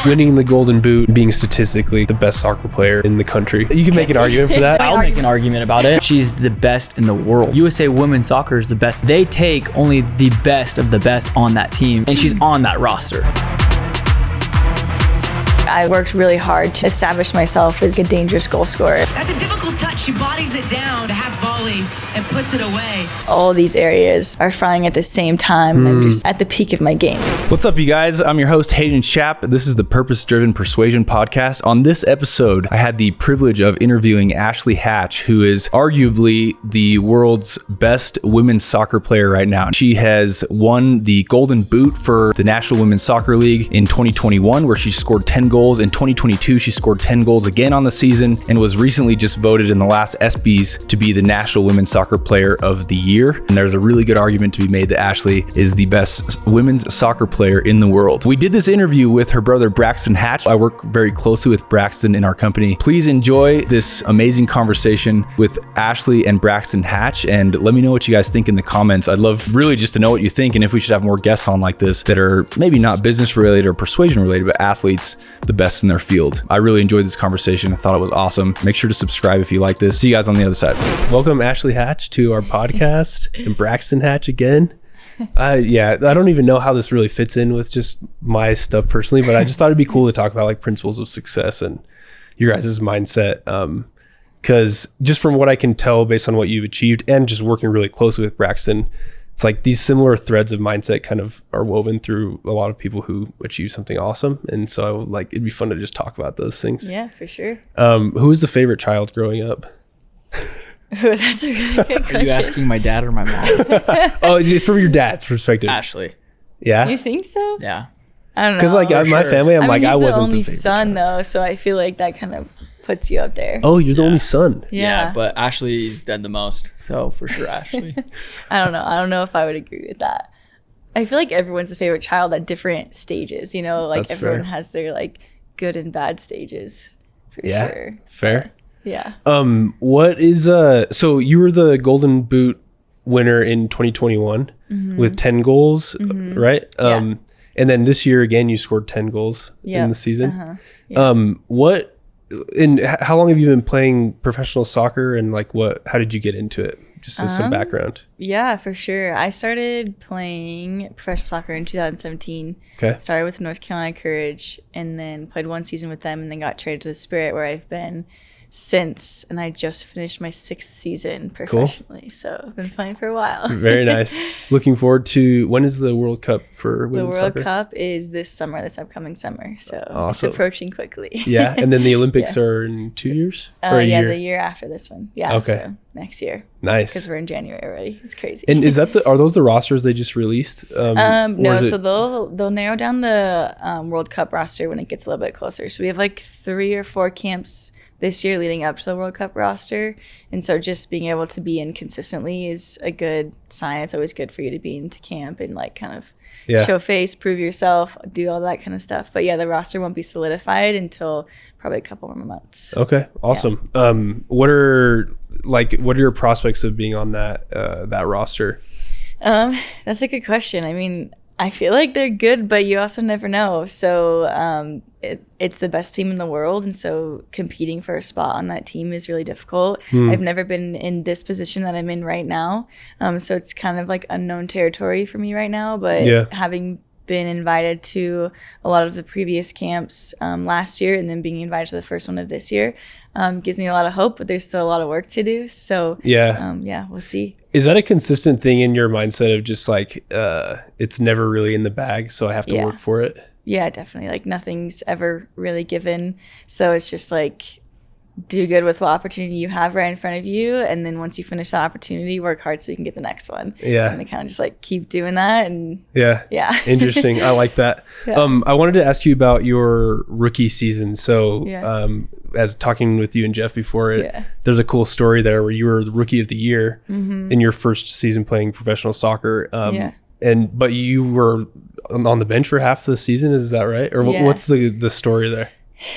winning the Golden Boot, being statistically the best soccer player in the country. You can make an argument for that. I'll make an argument about it. She's the best in the world. USA women's soccer is the best. They take only the best of the best on that team, and she's on that roster. I worked really hard to establish myself as a dangerous goal scorer. That's a difficult touch. She bodies it down to half volley and puts it away. All these areas are firing at the same time. And I'm just at the peak of my game. What's up, you guys? I'm your host, Hayden Schaap. This is the Purpose Driven Persuasion podcast. On this episode, I had the privilege of interviewing Ashley Hatch, who is arguably the world's best women's soccer player right now. She has won the Golden Boot for the National Women's Soccer League in 2021, where she scored 10 goals. In 2022, she scored 10 goals again on the season and was recently just voted in the last ESPYs to be the National Women's Soccer Player of the Year. And there's a really good argument to be made that Ashley is the best women's soccer player in the world. We did this interview with her brother, Braxton Hatch. I work very closely with Braxton in our company. Please enjoy this amazing conversation with Ashley and Braxton Hatch, and let me know what you guys think in the comments. I'd love really just to know what you think, and if we should have more guests on like this that are maybe not business related or persuasion related, but athletes, the best in their field. I really enjoyed this conversation. I thought it was awesome. Make sure to subscribe if you like this. See you guys on the other side. Welcome Ashley Hatch to our podcast and Braxton Hatch again. I don't even know how this really fits in with just my stuff personally, but I just thought it'd be cool to talk about like principles of success and your guys' mindset. Because just from what I can tell based on what you've achieved and just working really closely with Braxton, it's like these similar threads of mindset kind of are woven through a lot of people who achieve something awesome. And so like, it'd be fun to just talk about those things. Yeah, for sure. Who was the favorite child growing up? That's a really good question. Are you asking my dad or my mom? Oh, from your dad's perspective. Ashley. Yeah. You think so? Yeah. I don't know. Because like my family, I'm like, he's I wasn't the only the favorite son child. though, so I feel like that kind of puts you up there. Oh, you're the only son. Yeah. But Ashley's done the most, so for sure Ashley. I don't know if I would agree with that. I feel like everyone's a favorite child at different stages, like That's everyone fair. has their like good and bad stages for Yeah. sure. Fair. Yeah. What is so you were the Golden Boot winner in 2021 with 10 goals, right? Yeah. And then this year again you scored 10 goals in the season. How long have you been playing professional soccer, and like how did you get into it? Just as some background. Yeah, for sure. I started playing professional soccer in 2017. Okay. Started with North Carolina Courage and then played one season with them and then got traded to the Spirit, where I've been since, and I just finished my 6th season professionally. So I've been playing for a while. Very nice. Looking forward to, when is the World Cup for women's soccer? The World Cup is this upcoming summer. So Awesome. It's approaching quickly. Yeah, and then the Olympics are in 2 years? Or a yeah, year? the year after this one. Yeah, Okay. so next year. Nice. Because we're in January already. It's crazy. And are those the rosters they just released? No, so they'll narrow down the World Cup roster when it gets a little bit closer. So we have like 3 or 4 camps this year leading up to the World Cup roster, and so just being able to be in consistently is a good sign. It's always good for you to be into camp and like kind of show face, prove yourself, do all that kind of stuff. But yeah, the roster won't be solidified until probably a couple more months. Okay, awesome. Yeah. What are your prospects of being on that roster? That's a good question. I mean, I feel like they're good, but you also never know. So it's the best team in the world, and so competing for a spot on that team is really difficult. I've never been in this position that I'm in right now, so it's kind of like unknown territory for me right now. But having been invited to a lot of the previous camps last year and then being invited to the first one of this year gives me a lot of hope, but there's still a lot of work to do. So we'll see. Is that a consistent thing in your mindset of just like it's never really in the bag, so I have to work for it? Yeah, definitely. Like nothing's ever really given, so it's just like do good with what opportunity you have right in front of you, and then once you finish that opportunity, work hard so you can get the next one. And kind of just like keep doing that. And Interesting. I like that. I wanted to ask you about your rookie season. So as talking with you and Jeff before it, there's a cool story there where you were the rookie of the year in your first season playing professional soccer. But you were on the bench for half the season, is that right? Or what's the story there?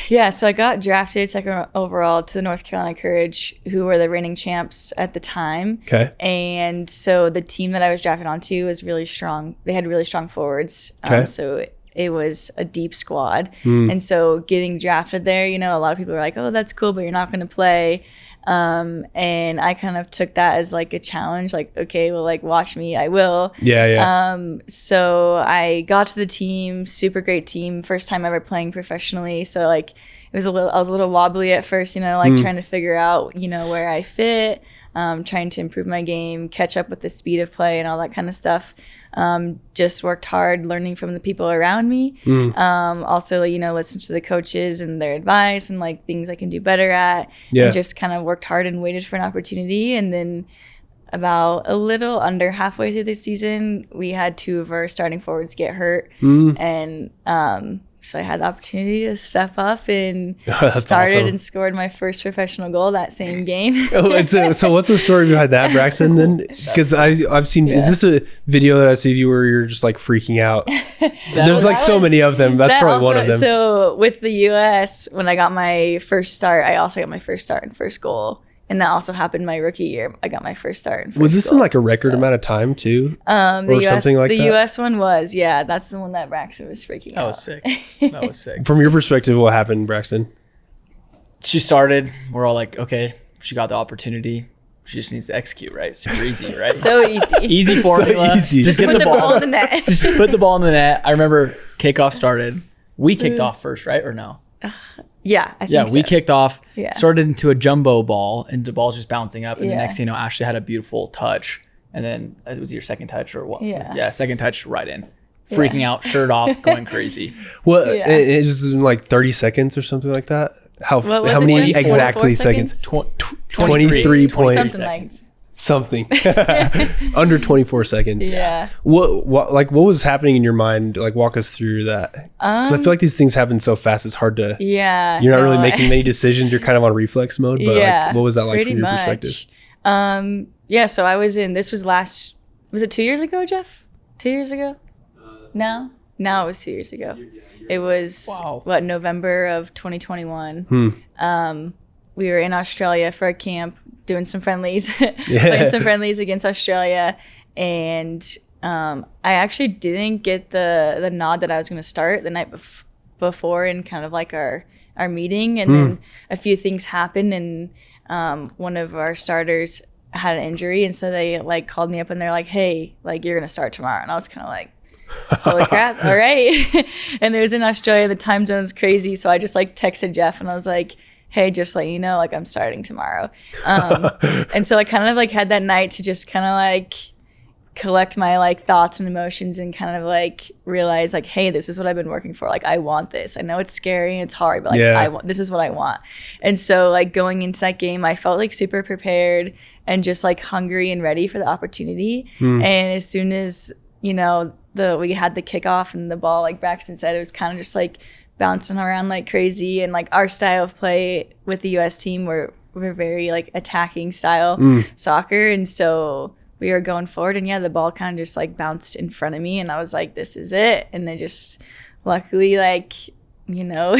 Yeah, so I got drafted 2nd overall to the North Carolina Courage, who were the reigning champs at the time. Okay. And so the team that I was drafted onto was really strong. They had really strong forwards. Okay. So it was a deep squad. And so getting drafted there, you know, a lot of people are like, oh, that's cool, but you're not going to play. And I kind of took that as like a challenge, like, okay, well, like, watch me, I will. So I got to the team, super great team, first time ever playing professionally. So like I was a little wobbly at first, you know, like trying to figure out, you know, where I fit, trying to improve my game, catch up with the speed of play and all that kind of stuff. Just worked hard learning from the people around me. Also, you know, listen to the coaches and their advice and like things I can do better at. And just kind of worked hard and waited for an opportunity. And then about a little under halfway through the season, we had 2 of our starting forwards get hurt. And so I had the opportunity to step up and started awesome. and scored my first professional goal that same game. So what's the story behind that, Braxton? Then, because I've seen, is this a video that I see of you where you're just like freaking out? There's like so many of them. That's probably one of them. So with the U.S., when I got my first start, I also got my first start and first goal. And that also happened my rookie year. I got my first start and first Was this goal, in like a record amount of time too? The US, something like the that? U.S. one was, yeah. That's the one that Braxton was freaking out. That was sick. That was sick. From your perspective, what happened, Braxton? She started. We're all like, okay, she got the opportunity. She just needs to execute, right? Super easy, right? So easy. Easy formula. easy. Just get Put the ball. in the net. Just put the ball in the net. I remember kickoff started. We kicked off first, right? Or no? Yeah, I think so. We kicked off, Yeah. started into a jumbo ball, and the ball's just bouncing up. And the Yeah. next thing you know, Ashley had a beautiful touch. And then it was your second touch or what? Yeah. Second touch right in. Freaking out, shirt off, going crazy. Well, Yeah. it was in like 30 seconds or something like that. How was how it, many Jeff? exactly 24 seconds? seconds? 23 point Something like something under 24 seconds. Yeah. What was happening in your mind? Like, walk us through that. Because I feel like these things happen so fast. It's hard to. Yeah. You're not really no, making many decisions. You're kind of on reflex mode. But like, what was that like pretty from your much. perspective? Yeah. So I was in. This was Was it 2 years ago, Jeff? 2 years ago? No. No, it was 2 years ago. It was November of 2021. We were in Australia for a camp, doing some friendlies, playing some friendlies against Australia, and I actually didn't get the nod that I was going to start the night before in kind of like our meeting, and then a few things happened, and one of our starters had an injury, and so they like called me up and they're like, hey, like, you're going to start tomorrow. And I was kind of like, holy crap, all right. And it was in Australia, the time zone's crazy, so I just like texted Jeff and I was like, hey, just let you know, like, I'm starting tomorrow. And so I kind of like had that night to just kind of like collect my like thoughts and emotions and kind of like realize like, hey, this is what I've been working for. Like, I want this. I know it's scary and it's hard, but like this is what I want. And so like going into that game, I felt like super prepared and just like hungry and ready for the opportunity. And as soon as, you know, we had the kickoff and the ball, like Braxton said, it was kind of just like bouncing around like crazy. And like our style of play with the US team, we're very like attacking style soccer. And so we were going forward, and the ball kind of just like bounced in front of me, and I was like, this is it. And then just luckily, like, you know,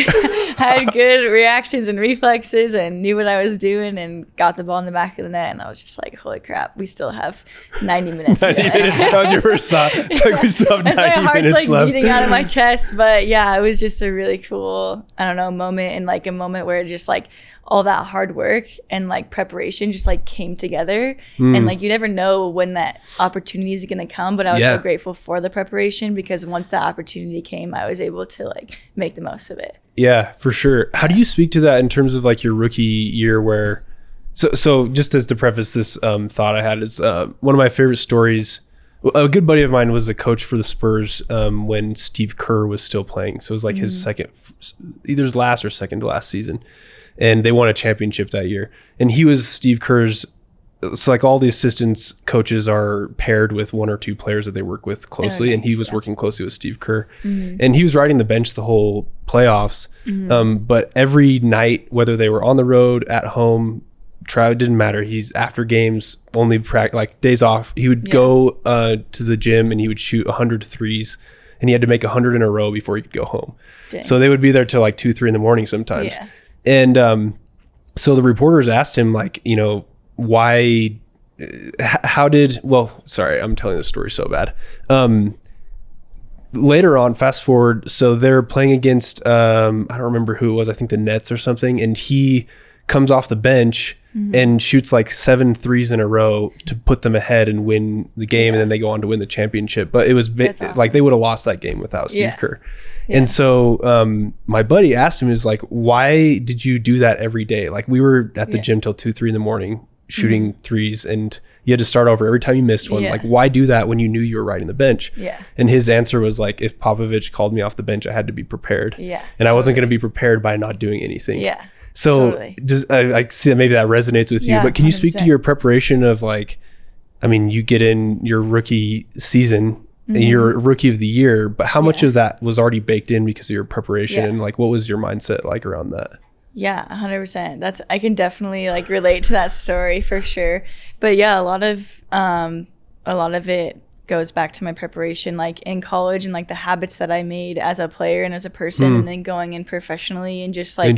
had good reactions and reflexes and knew what I was doing and got the ball in the back of the net. And I was just like, holy crap, we still have 90 minutes. 90 minutes. That was your first thought. It's like we still have 90 my heart's minutes like left. beating out of my chest. But yeah, it was just a really cool, I don't know, moment, and like a moment where just like all that hard work and like preparation just like came together. And like you never know when that opportunity is going to come, but I was so grateful for the preparation, because once that opportunity came, I was able to like make the most of it. Yeah, for sure. How do you speak to that in terms of like your rookie year where, so just as to preface this thought I had is one of my favorite stories. A good buddy of mine was a coach for the Spurs when Steve Kerr was still playing. So it was like his either his last or second to last season. And they won a championship that year. And he was Steve Kerr's, so like all the assistants coaches are paired with one or two players that they work with closely. And he was working closely with Steve Kerr. And he was riding the bench the whole playoffs. But every night, whether they were on the road, at home, it didn't matter. He's after games, only like days off. He would go to the gym and he would shoot 100 threes. And he had to make 100 in a row before he could go home. Dang. So they would be there till like 2-3 in the morning sometimes. Yeah. And so the reporters asked him, like, you know, why, sorry, I'm telling this story so bad. later on, fast forward, so they're playing against I don't remember who it was, I think the Nets or something, and he comes off the bench and shoots like 7 threes in a row to put them ahead and win the game, and then they go on to win the championship. But it was awesome. like they would have lost that game without Steve Yeah. Kerr. And so my buddy asked him, is like, why did you do that every day? Like, we were at the gym till 2-3 in the morning shooting threes, and you had to start over every time you missed one. Like, why do that when you knew you were riding the bench? And his answer was like, if Popovich called me off the bench, I had to be prepared. And I wasn't going to be prepared by not doing anything. So I see that maybe that resonates with you, but can you speak to your preparation of like, I mean, you get in your rookie season, and you're rookie of the year, but how much of that was already baked in because of your preparation? And like, what was your mindset like around that? Yeah, 100%. I can definitely like relate to that story for sure. But yeah, a lot of it goes back to my preparation, like in college, and like the habits that I made as a player and as a person, and then going in professionally, and just like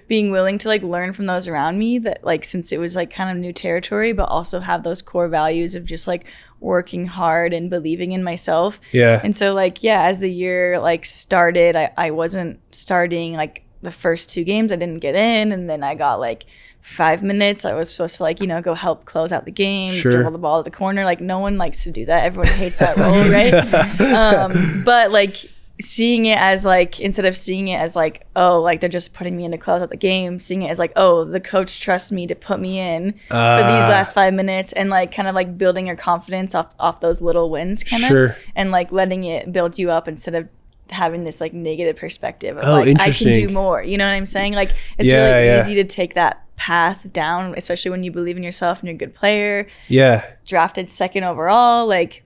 being willing to like learn from those around me, that like, since it was like kind of new territory, but also have those core values of just like working hard and believing in myself. And so like, as the year like started, I wasn't starting like the first 2 games. I didn't get in, and then I got like 5 minutes. I was supposed to like, go help close out the game, dribble the ball to the corner. Like, no one likes to do that. Everyone hates that role, right? But like seeing it as like, instead of seeing it as like, oh, like they're just putting me in to close out the game, seeing it as like, oh, the coach trusts me to put me in for these last 5 minutes, and like kind of like building your confidence off those little wins kind of, and like letting it build you up instead of having this like negative perspective of like, I can do more. You know what I'm saying? Like, it's really easy to take that path down, especially when you believe in yourself and you're a good player. Drafted 2nd overall. Like,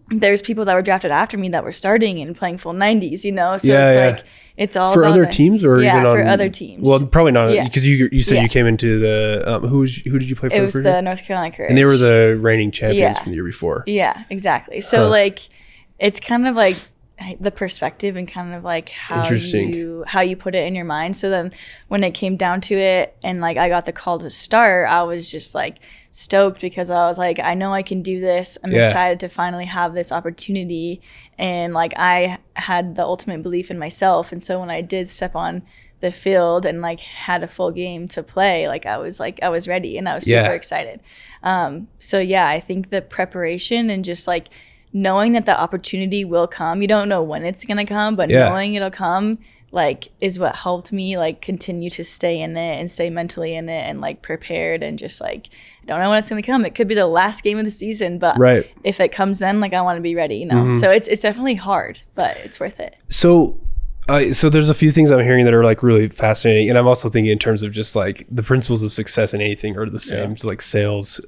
there's people that were drafted after me that were starting and playing full 90s, So it's like, it's all for about other teams, or even for on other teams. Well, probably not, because you said you came into the who did you play for? It was the North Carolina Courage, and they were the reigning champions from the year before. Yeah, exactly. So like, it's kind of like the perspective and kind of like how you put it in your mind. So then when it came down to it, and like I got the call to start, I was just like stoked, because I was like, I know I can do this. I'm excited to finally have this opportunity, and like I had the ultimate belief in myself. And so when I did step on the field and like had a full game to play, like I was ready, and I was super excited. So I think the preparation and just like knowing that the opportunity will come. You don't know when it's going to come, but knowing it'll come, like, is what helped me like continue to stay in it and stay mentally in it and like prepared, and just like, I don't know when it's going to come. It could be the last game of the season, but if it comes then, like, I want to be ready, So it's definitely hard, but it's worth it. So there's a few things I'm hearing that are like really fascinating, and I'm also thinking in terms of just like the principles of success in anything are the same, just like sales.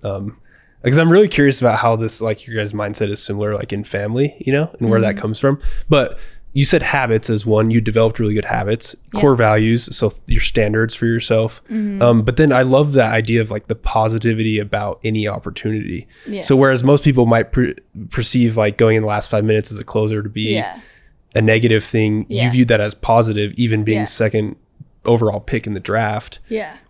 Because I'm really curious about how this, like, your guys' mindset is similar, like in family, and where that comes from. But you said habits as one. You developed really good habits, core values, so your standards for yourself. But then I love that idea of like the positivity about any opportunity. So whereas most people might perceive like going in the last 5 minutes as a closer to be a negative thing, you viewed that as positive, even being second overall pick in the draft.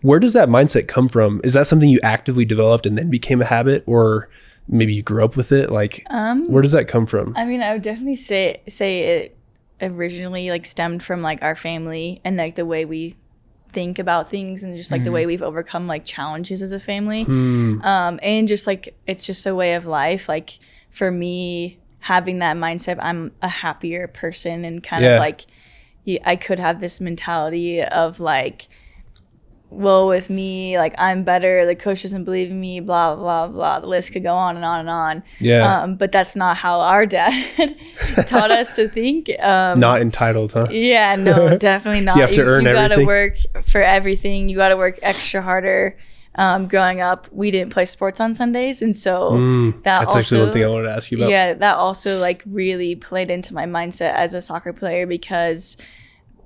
Where does that mindset come from? Is that something you actively developed and then became a habit, or maybe you grew up with it? Like, where does that come from? I mean, I would definitely say it originally like stemmed from like our family, and like the way we think about things, and just like the way we've overcome like challenges as a family. And just like, it's just a way of life. Like, for me, having that mindset, I'm a happier person, and kind of like, I could have this mentality of like, well, with me, like, I'm better, the coach doesn't believe in me, blah, blah, blah. The list could go on and on and on. But that's not how our dad taught us to think. Not entitled, huh? Yeah, no, definitely not. You have to earn everything. You gotta work for everything. You gotta work extra harder. Growing up, we didn't play sports on Sundays, and so that's actually one thing I wanted to ask you about. Yeah, that also like really played into my mindset as a soccer player, because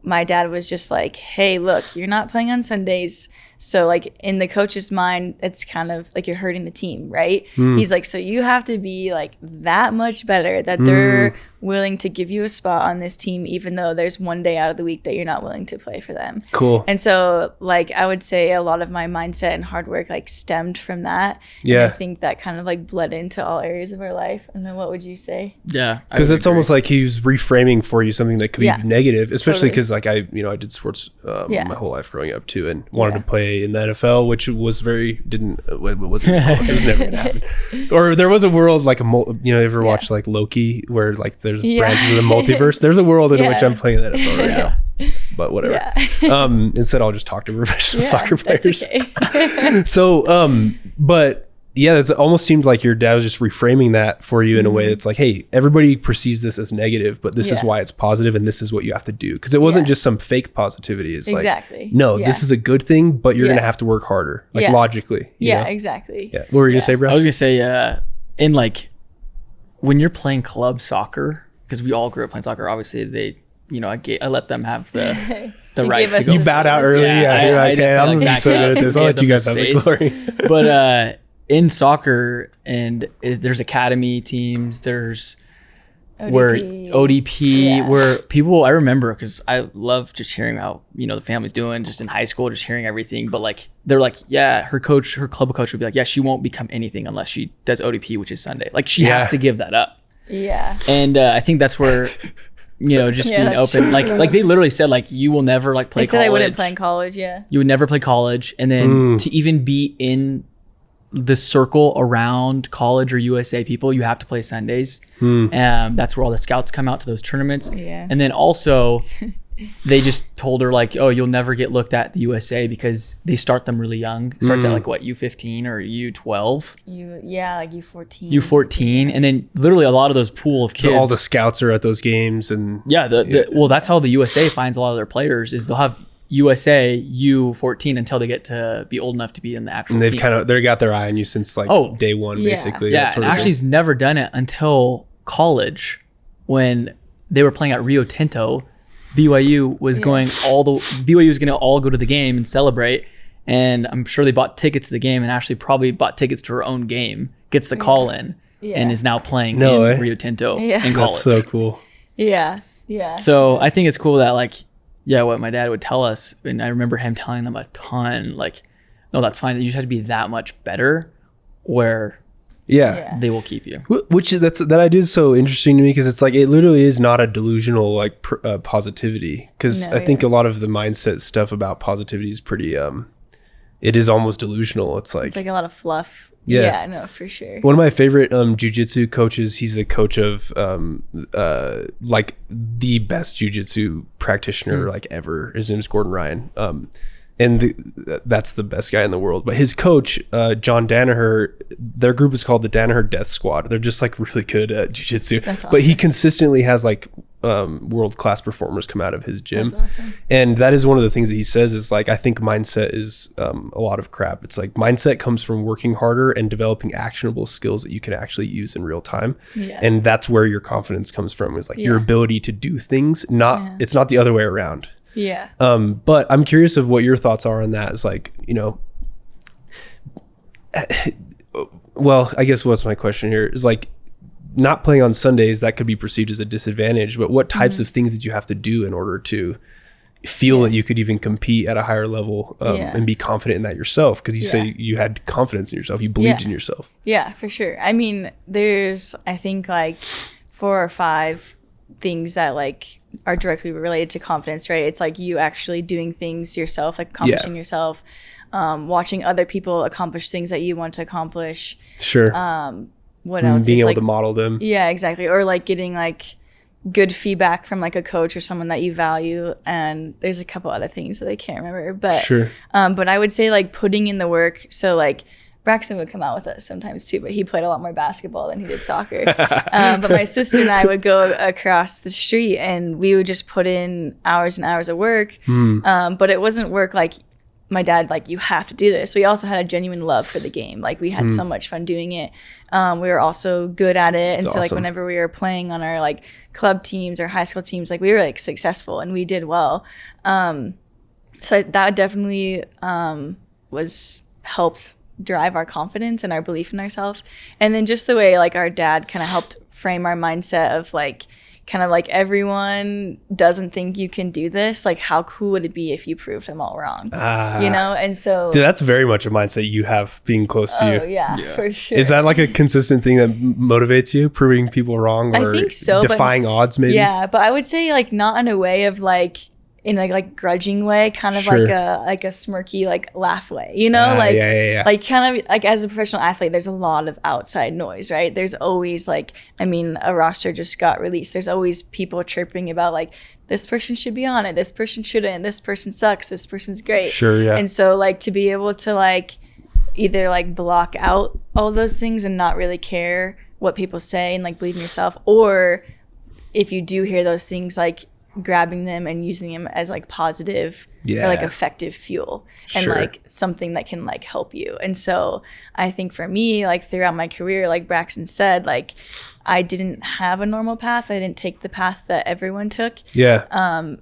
my dad was just like, hey, look, you're not playing on Sundays. So like, in the coach's mind, it's kind of like you're hurting the team, right? He's like, so you have to be like that much better that they're willing to give you a spot on this team, even though there's one day out of the week that you're not willing to play for them. Cool. And so, like, I would say a lot of my mindset and hard work, like, stemmed from that. Yeah. And I think that kind of, like, bled into all areas of our life. And then what would you say? Yeah. Because it's almost like he was reframing for you something that could be negative, especially because like I did sports my whole life growing up too, and wanted to play in the NFL, which was wasn't close. It was never gonna happen. Or there was a world like ever watch like Loki, where like there's branches of the multiverse. There's a world in which I'm playing in the NFL right now. But whatever. Yeah. Instead, I'll just talk to professional soccer players. That's okay. So, but yeah, it almost seemed like your dad was just reframing that for you in a way that's like, hey, everybody perceives this as negative, but this is why it's positive, and this is what you have to do. Because it wasn't just some fake positivity. It's like, no, this is a good thing, but you're going to have to work harder, like logically. You know? Exactly. Yeah. What were you going to say, bro? I was going to say, in like, when you're playing club soccer, because we all grew up playing soccer, obviously I let them have the right to go. You bowed out early. Yeah, you're like, okay, I'm going to be so good at this. I'll let you guys have the glory. But in soccer, and there's academy teams, there's ODP, where people, I remember, because I love just hearing how, the family's doing just in high school, just hearing everything. But like, they're like, her club coach would be like, yeah, she won't become anything unless she does ODP, which is Sunday. Like, she has to give that up. Yeah. And I think that's where, just being open, like they literally said, like, you will never like play college. They said I wouldn't play in college. Yeah. You would never play college. And then to even be in the circle around college or USA people, you have to play Sundays. That's where all the scouts come out to those tournaments. Yeah. And then also they just told her like, oh, you'll never get looked at the USA because they start them really young. Starts at like what, U15 or U12? Like U14. U14. And then literally a lot of those pool of kids. So all the scouts are at those games, and well, that's how the USA finds a lot of their players, is they'll have USA U14 until they get to be old enough to be in the actual and team. They got their eye on you since like day one, basically. Yeah, and Ashley's never done it until college, when they were playing at Rio Tinto. BYU was BYU was going to all go to the game and celebrate, and I'm sure they bought tickets to the game, and Ashley probably bought tickets to her own game, gets the call in, and is now playing in Rio Tinto in college. That's so cool. Yeah. So I think it's cool that what my dad would tell us, and I remember him telling them a ton, like, no, that's fine. You just have to be that much better where they will keep you. Which that idea is so interesting to me, because it's like, it literally is not a delusional like positivity, because I think a lot of the mindset stuff about positivity is pretty it is almost delusional. It's like a lot of fluff. Yeah, no, for sure. One of my favorite jiu-jitsu coaches, he's a coach of like the best jiu-jitsu practitioner like ever. His name is Gordon Ryan. And that's the best guy in the world. But his coach, John Danaher, their group is called the Danaher Death Squad. They're just like really good at jiu-jitsu. That's awesome. But he consistently has like world-class performers come out of his gym. That's awesome. And that is one of the things that he says is like, I think mindset is a lot of crap. It's like mindset comes from working harder and developing actionable skills that you can actually use in real time. Yeah. And that's where your confidence comes from, is like your ability to do things. It's not the other way around. Yeah. But I'm curious of what your thoughts are on that. Is like, well, I guess what's my question here is like, not playing on Sundays, that could be perceived as a disadvantage, but what types of things did you have to do in order to feel that you could even compete at a higher level and be confident in that yourself? Because you say you had confidence in yourself, you believed in yourself. Yeah, for sure. I mean, there's, I think, like 4 or 5 things that like are directly related to confidence, right? It's like you actually doing things yourself, like accomplishing yourself, watching other people accomplish things that you want to accomplish. Sure. What else? Being it's able like, to model them. Yeah, exactly. Or like getting like good feedback from like a coach or someone that you value. And there's a couple other things that I can't remember, but sure. But I would say like putting in the work. So like Braxton would come out with us sometimes too, but he played a lot more basketball than he did soccer. But my sister and I would go across the street and we would just put in hours and hours of work. But it wasn't work like my dad, like, you have to do this. We also had a genuine love for the game. Like, we had so much fun doing it. We were also good at it. And so, like, whenever we were playing on our, like, club teams or high school teams, like, we were, like, successful and we did well. So that definitely helped drive our confidence and our belief in ourselves. And then just the way, like, our dad kind of helped frame our mindset of like kind of like everyone doesn't think you can do this. Like, how cool would it be if you proved them all wrong? You know? And so Dude, that's very much a mindset you have being close to you. yeah, for sure. Is that like a consistent thing that motivates you, proving people wrong, or I think so, but- defying odds maybe? Yeah, but I would say like not in a way of like in a like grudging way, kind of Sure. like a smirky like laugh way, you know, like yeah. like kind of like as a professional athlete, there's a lot of outside noise, right? There's always like, I mean, a roster just got released. There's always people chirping about like this person should be on it, this person shouldn't, this person sucks, this person's great. Sure, yeah. And so like to be able to like either like block out all those things and not really care what people say and like believe in yourself, or if you do hear those things, like grabbing them and using them as like positive or like effective fuel and Sure. like something that can like help you. And so I think for me, like throughout my career, like Braxton said, like I didn't have a normal path. I didn't take the path that everyone took. Yeah.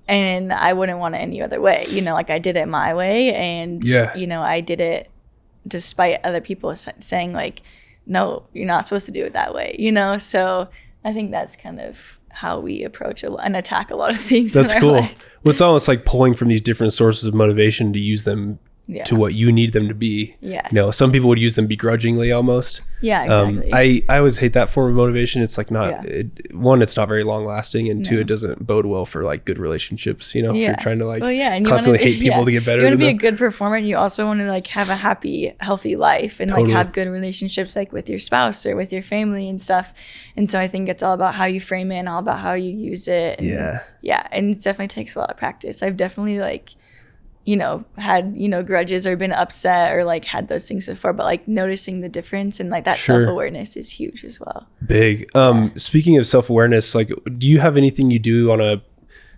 And I wouldn't want it any other way, you know, like I did it my way, and you know, I did it despite other people saying like, no, you're not supposed to do it that way, you know? So I think that's kind of how we approach and attack a lot of things. That's in our cool. life. Well, it's almost like pulling from these different sources of motivation to use them to what you need them to be. Yeah. You know, some people would use them begrudgingly almost. Yeah, exactly. I always hate that form of motivation. It's like not, Yeah. one, it's not very long lasting, and two, it doesn't bode well for like good relationships, you know, if you're trying to like and you constantly wanna, hate people to get better. You want to than be a them. good performer, and you also want to like have a happy, healthy life, and Totally. like have good relationships like with your spouse or with your family and stuff. And so I think it's all about how you frame it and all about how you use it. And yeah, and it definitely takes a lot of practice. I've definitely like, you know, had, you know, grudges or been upset or like had those things before, but like noticing the difference and like that self-awareness is huge as well. Big. Speaking of self-awareness, like, do you have anything you do on a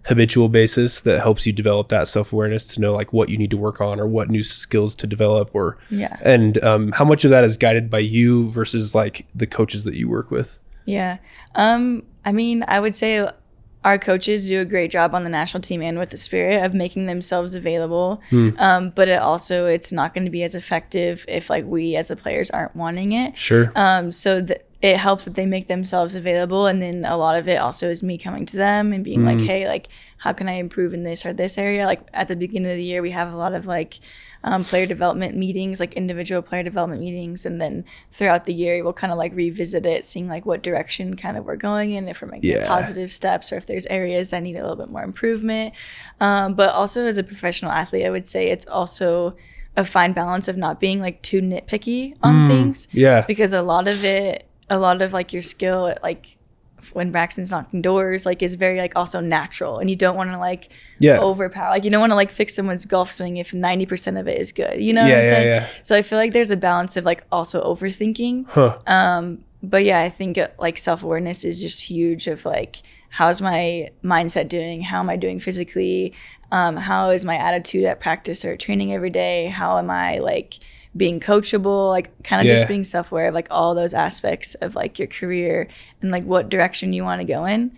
habitual basis that helps you develop that self-awareness to know like what you need to work on or what new skills to develop, or and how much of that is guided by you versus like the coaches that you work with? I mean, I would say our coaches do a great job on the national team and with the Spirit of making themselves available. But it's not going to be as effective if like we as the players aren't wanting it. Sure. So it helps that they make themselves available. And then a lot of it also is me coming to them and being like, hey, like, how can I improve in this or this area? Like at the beginning of the year, we have a lot of like player development meetings, like individual player development meetings. And then throughout the year, we'll kind of like revisit it, seeing like what direction kind of we're going in, if we're making positive steps or if there's areas that need a little bit more improvement. But also as a professional athlete, I would say it's also a fine balance of not being like too nitpicky on things. Yeah. Because a lot of like your skill, like when Braxton's knocking doors, like is very like also natural, and you don't want to like overpower, like you don't want to like fix someone's golf swing if 90% of it is good, you know what I'm saying? So I feel like there's a balance of like also overthinking. But yeah, I think like self-awareness is just huge of like, how's my mindset doing? How am I doing physically? How is my attitude at practice or training every day? How am I like being coachable? Like kind of just being self-aware of like all those aspects of like your career and like what direction you want to go in.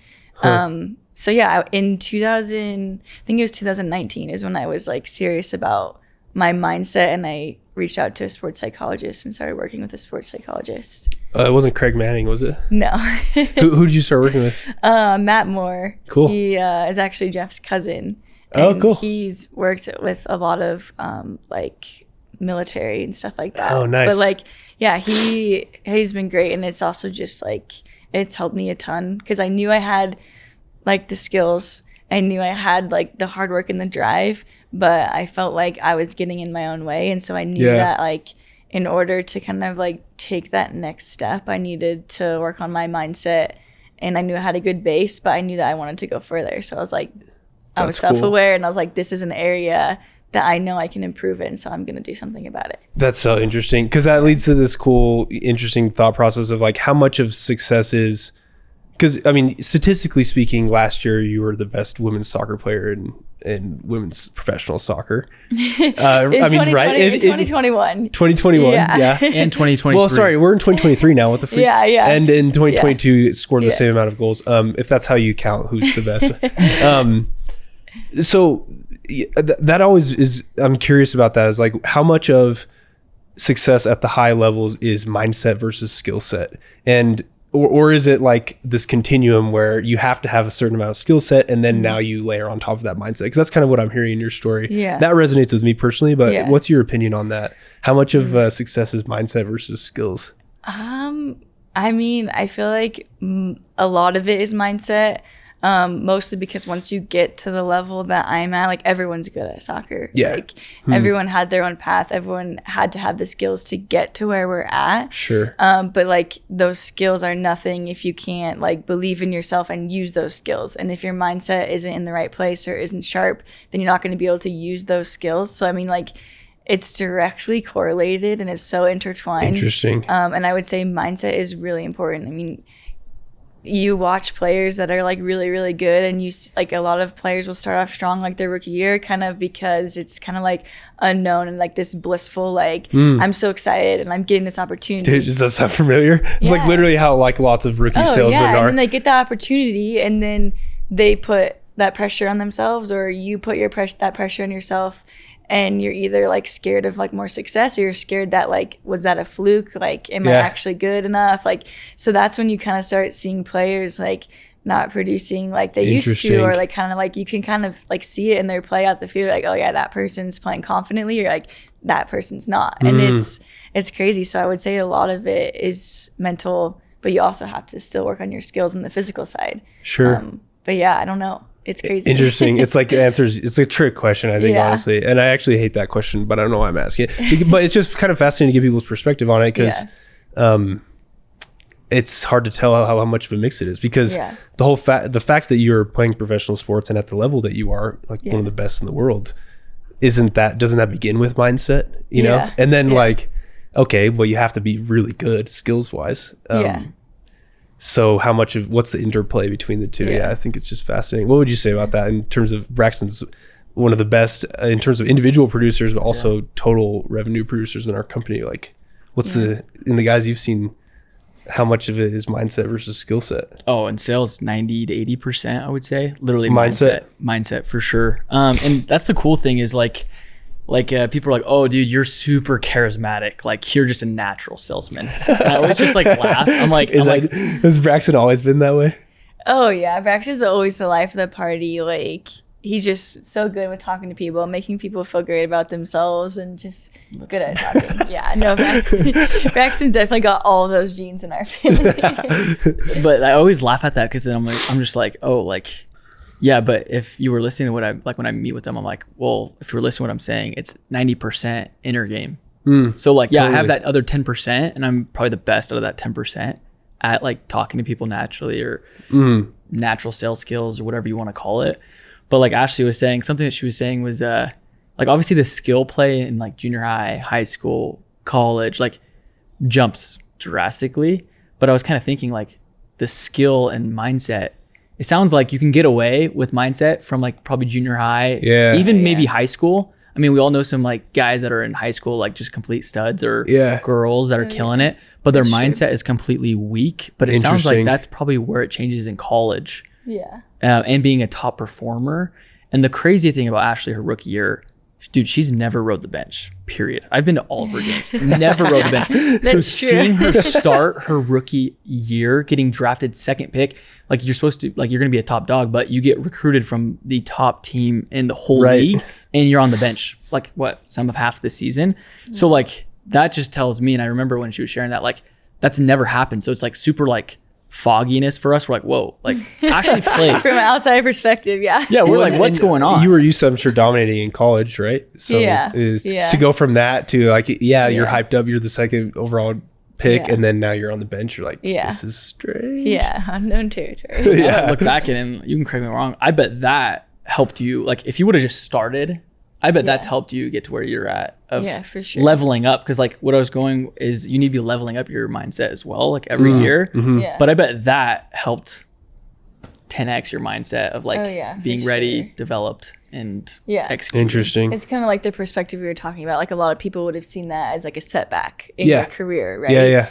So yeah, in 2019 is when I was like serious about my mindset, and I reached out to a sports psychologist and started working with a sports psychologist. It wasn't Craig Manning, was it? No. Who did you start working with? Matt Moore. Cool. He is actually Jeff's cousin. Oh, and cool. He's worked with a lot of like military and stuff like that. Oh, nice. But like, yeah, he's been great, and it's also just like it's helped me a ton because I knew I had like the skills. I knew I had like the hard work and the drive, but I felt like I was getting in my own way, and so I knew that like in order to kind of like take that next step, I needed to work on my mindset, and I knew I had a good base, but I knew that I wanted to go further. So I was like, I was self-aware, and I was like, this is an area that I know I can improve in, so I'm going to do something about it. That's so interesting, because that leads to this cool, interesting thought process of like how much of success is, because I mean, statistically speaking, last year you were the best women's soccer player in women's professional soccer. I mean, right? In 2021. 2021, yeah. And 2023. Well, sorry, we're in 2023 now. What the freak? Yeah. And in 2022, you scored the same amount of goals. If that's how you count, who's the best? So that always is, I'm curious about that, is like how much of success at the high levels is mindset versus skill set. And or is it like this continuum where you have to have a certain amount of skill set and then now you layer on top of that mindset? Because that's kind of what I'm hearing in your story. Yeah. That resonates with me personally, but Yeah. what's your opinion on that? How much of success is mindset versus skills? I mean, I feel like a lot of it is mindset, mostly because once you get to the level that I'm at, like everyone's good at soccer. Yeah. Like everyone had their own path. Everyone had to have the skills to get to where we're at. Sure. But like those skills are nothing if you can't like believe in yourself and use those skills. And if your mindset isn't in the right place or isn't sharp, then you're not going to be able to use those skills. So I mean, like it's directly correlated and it's so intertwined. Interesting. And I would say mindset is really important. I mean, you watch players that are like really, really good, and like a lot of players will start off strong like their rookie year, kind of because it's kind of like unknown and like this blissful, like I'm so excited and I'm getting this opportunity. Dude, does that sound familiar? It's like Yeah. literally how like lots of rookie salesmen and are. then they get that opportunity, and then they put that pressure on themselves, or you put that pressure on yourself, and you're either like scared of like more success, or you're scared that like, was that a fluke? Like, am I actually good enough? Like, so that's when you kind of start seeing players like not producing like they used to, or like kind of like you can kind of like see it in their play out the field, like, oh yeah, that person's playing confidently, or like that person's not. And it's crazy. So I would say a lot of it is mental, but you also have to still work on your skills on the physical side. Sure. But yeah, I don't know. It's crazy. Interesting. It's like it's a trick question, I think, honestly. And I actually hate that question, but I don't know why I'm asking it. But it's just kind of fascinating to get people's perspective on it, because it's hard to tell how much of a mix it is, because the fact that you're playing professional sports and at the level that you are, like one of the best in the world, doesn't that begin with mindset, you know? And then like, okay, well, you have to be really good skills wise. So what's the interplay between the two? Yeah, I think it's just fascinating. What would you say about that in terms of Braxton's one of the best in terms of individual producers, but also total revenue producers in our company? Like, what's in the guys you've seen, how much of it is mindset versus skill set? Oh, in sales, 90 to 80%, I would say. Literally mindset for sure. And that's the cool thing is like people are like, oh dude, you're super charismatic, like you're just a natural salesman. And I always just like laugh. Has Braxton always been that way? Oh yeah, Braxton's always the life of the party. Like he's just so good with talking to people, making people feel great about themselves, and just good at talking. Yeah, no, Braxton definitely got all of those genes in our family. But I always laugh at that, because then I'm just like, oh, like, yeah, but if you were listening to what I like when I meet with them, I'm like, well, if you were listening to what I'm saying, it's 90% inner game. So like, yeah, totally. I have that other 10%, and I'm probably the best out of that 10% at like talking to people naturally, or natural sales skills, or whatever you want to call it. But like Ashley was saying, something that she was saying was like obviously the skill play in like junior high, high school, college, like jumps drastically. But I was kind of thinking like the skill and mindset, it sounds like you can get away with mindset from like probably junior high, even maybe high school. I mean, we all know some like guys that are in high school, like just complete studs, or girls that are killing it, but their mindset is completely weak. But it sounds like that's probably where it changes in college. Yeah. And being a top performer. And the crazy thing about Ashley, her rookie year, dude, she's never rode the bench, period. I've been to all of her games. Never rode the bench. So true. Seeing her start her rookie year, getting drafted second pick, like you're supposed to, like you're going to be a top dog, but you get recruited from the top team in the whole league, and you're on the bench, like some of half the season. So like that just tells me, and I remember when she was sharing that, like that's never happened. So it's like super like fogginess for us. We're like, whoa, like Ashley plays. From an outside perspective, yeah. Yeah, we're like, what's going on? You were used to, I'm sure, dominating in college, right? So to go from that to like, you're hyped up, you're the second overall pick, and then now you're on the bench, you're like, this is strange. Yeah, unknown territory. I look back and you can correct me wrong, I bet that helped you. Like if you would have just started, I bet that's helped you get to where you're at of for sure. leveling up. Because like what I was going is you need to be leveling up your mindset as well, like every year. But I bet that helped 10x your mindset of like being ready, developed, and executed. Interesting. It's kind of like the perspective we were talking about. Like a lot of people would have seen that as like a setback in your career, right?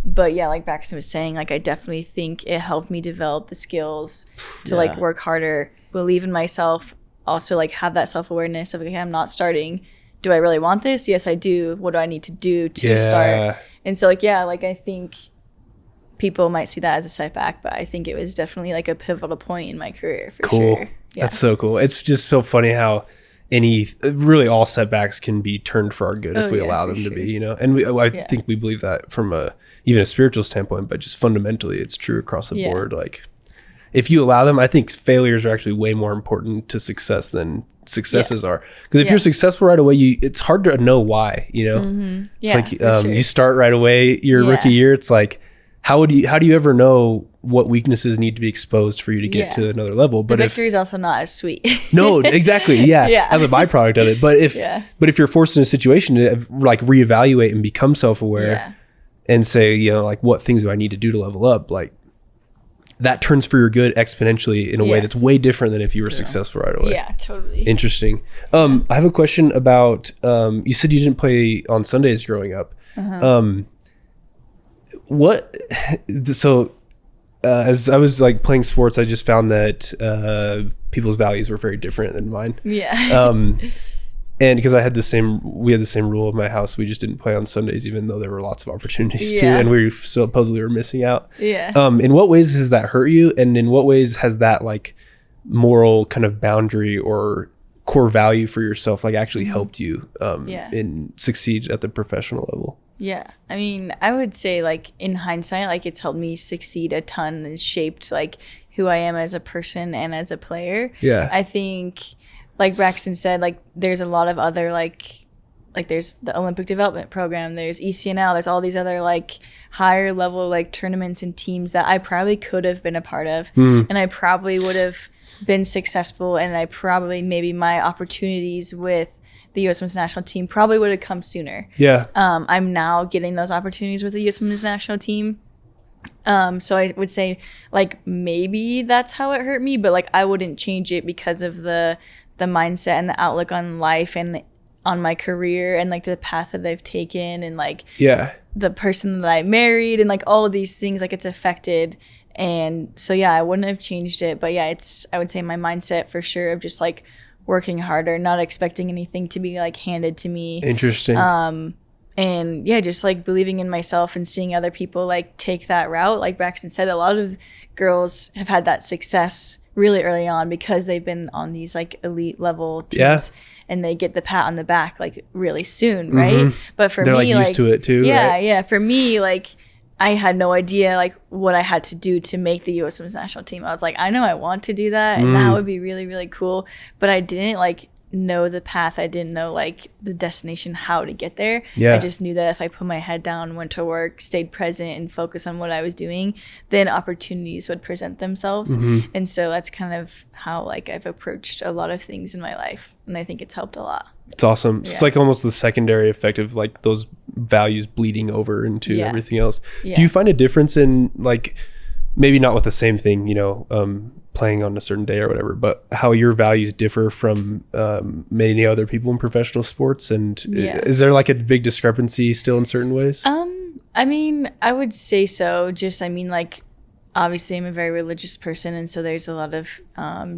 But yeah, like Braxton was saying, like I definitely think it helped me develop the skills to like work harder, believe in myself, also like have that self-awareness of, okay, I'm not starting. Do I really want this? Yes, I do. What do I need to do to start? And so like, like I think people might see that as a setback, but I think it was definitely like a pivotal point in my career for Cool. sure. Yeah. That's so cool. It's just so funny how really all setbacks can be turned for our good if we allow them to be, and I think we believe that from even a spiritual standpoint, but just fundamentally it's true across the board. Like if you allow them, I think failures are actually way more important to success than successes are. Because if you're successful right away, it's hard to know why, Mm-hmm. It's like you start right away your rookie year. It's like, how do you ever know what weaknesses need to be exposed for you to get to another level? But the victory is also not as sweet. No, exactly. Yeah. As a byproduct of it. But if you're forced in a situation to like reevaluate and become self-aware and say, like, what things do I need to do to level up? Like that turns for your good exponentially in a way that's way different than if you were successful right away. Yeah, totally. Interesting. I have a question about, you said you didn't play on Sundays growing up. As I was like playing sports, I just found that people's values were very different than mine. Yeah. And because we had the same rule in my house, we just didn't play on Sundays, even though there were lots of opportunities to, and we supposedly were missing out. Yeah. In what ways has that hurt you? And in what ways has that like moral kind of boundary or core value for yourself, like actually helped you in succeed at the professional level? Yeah. I mean, I would say like in hindsight, like it's helped me succeed a ton and shaped like who I am as a person and as a player. Yeah. I think like Braxton said, like there's a lot of other like there's the Olympic Development Program, there's ECNL, there's all these other like higher level like tournaments and teams that I probably could have been a part of, and I probably would have been successful, and I probably maybe my opportunities with the U.S. Women's National Team probably would have come sooner. Yeah. I'm now getting those opportunities with the U.S. Women's National Team. So I would say like maybe that's how it hurt me, but like I wouldn't change it because of the mindset and the outlook on life and on my career and like the path that I've taken and like the person that I married and like all of these things, like it's affected. And so I wouldn't have changed it, but I would say my mindset for sure of just like working harder, not expecting anything to be like handed to me. Interesting. And just like believing in myself and seeing other people like take that route. Like Braxton said, a lot of girls have had that success really early on because they've been on these like elite level teams and they get the pat on the back like really soon, right? But for they're me, like used to it too. Yeah. For me, like I had no idea like what I had to do to make the U.S. Women's National Team. I was like, I know I want to do that and that would be really, really cool. But I didn't like know the path. I didn't know like the destination, how to get there. I just knew that if I put my head down, went to work, stayed present and focused on what I was doing, then opportunities would present themselves. And so that's kind of how like I've approached a lot of things in my life, and I think it's helped a lot. It's awesome. It's like almost the secondary effect of like those values bleeding over into everything else. Do you find a difference in like, maybe not with the same thing, playing on a certain day or whatever, but how your values differ from many other people in professional sports? And is there like a big discrepancy still in certain ways? I mean, I would say so. Just, I mean, like, obviously I'm a very religious person, and so there's a lot of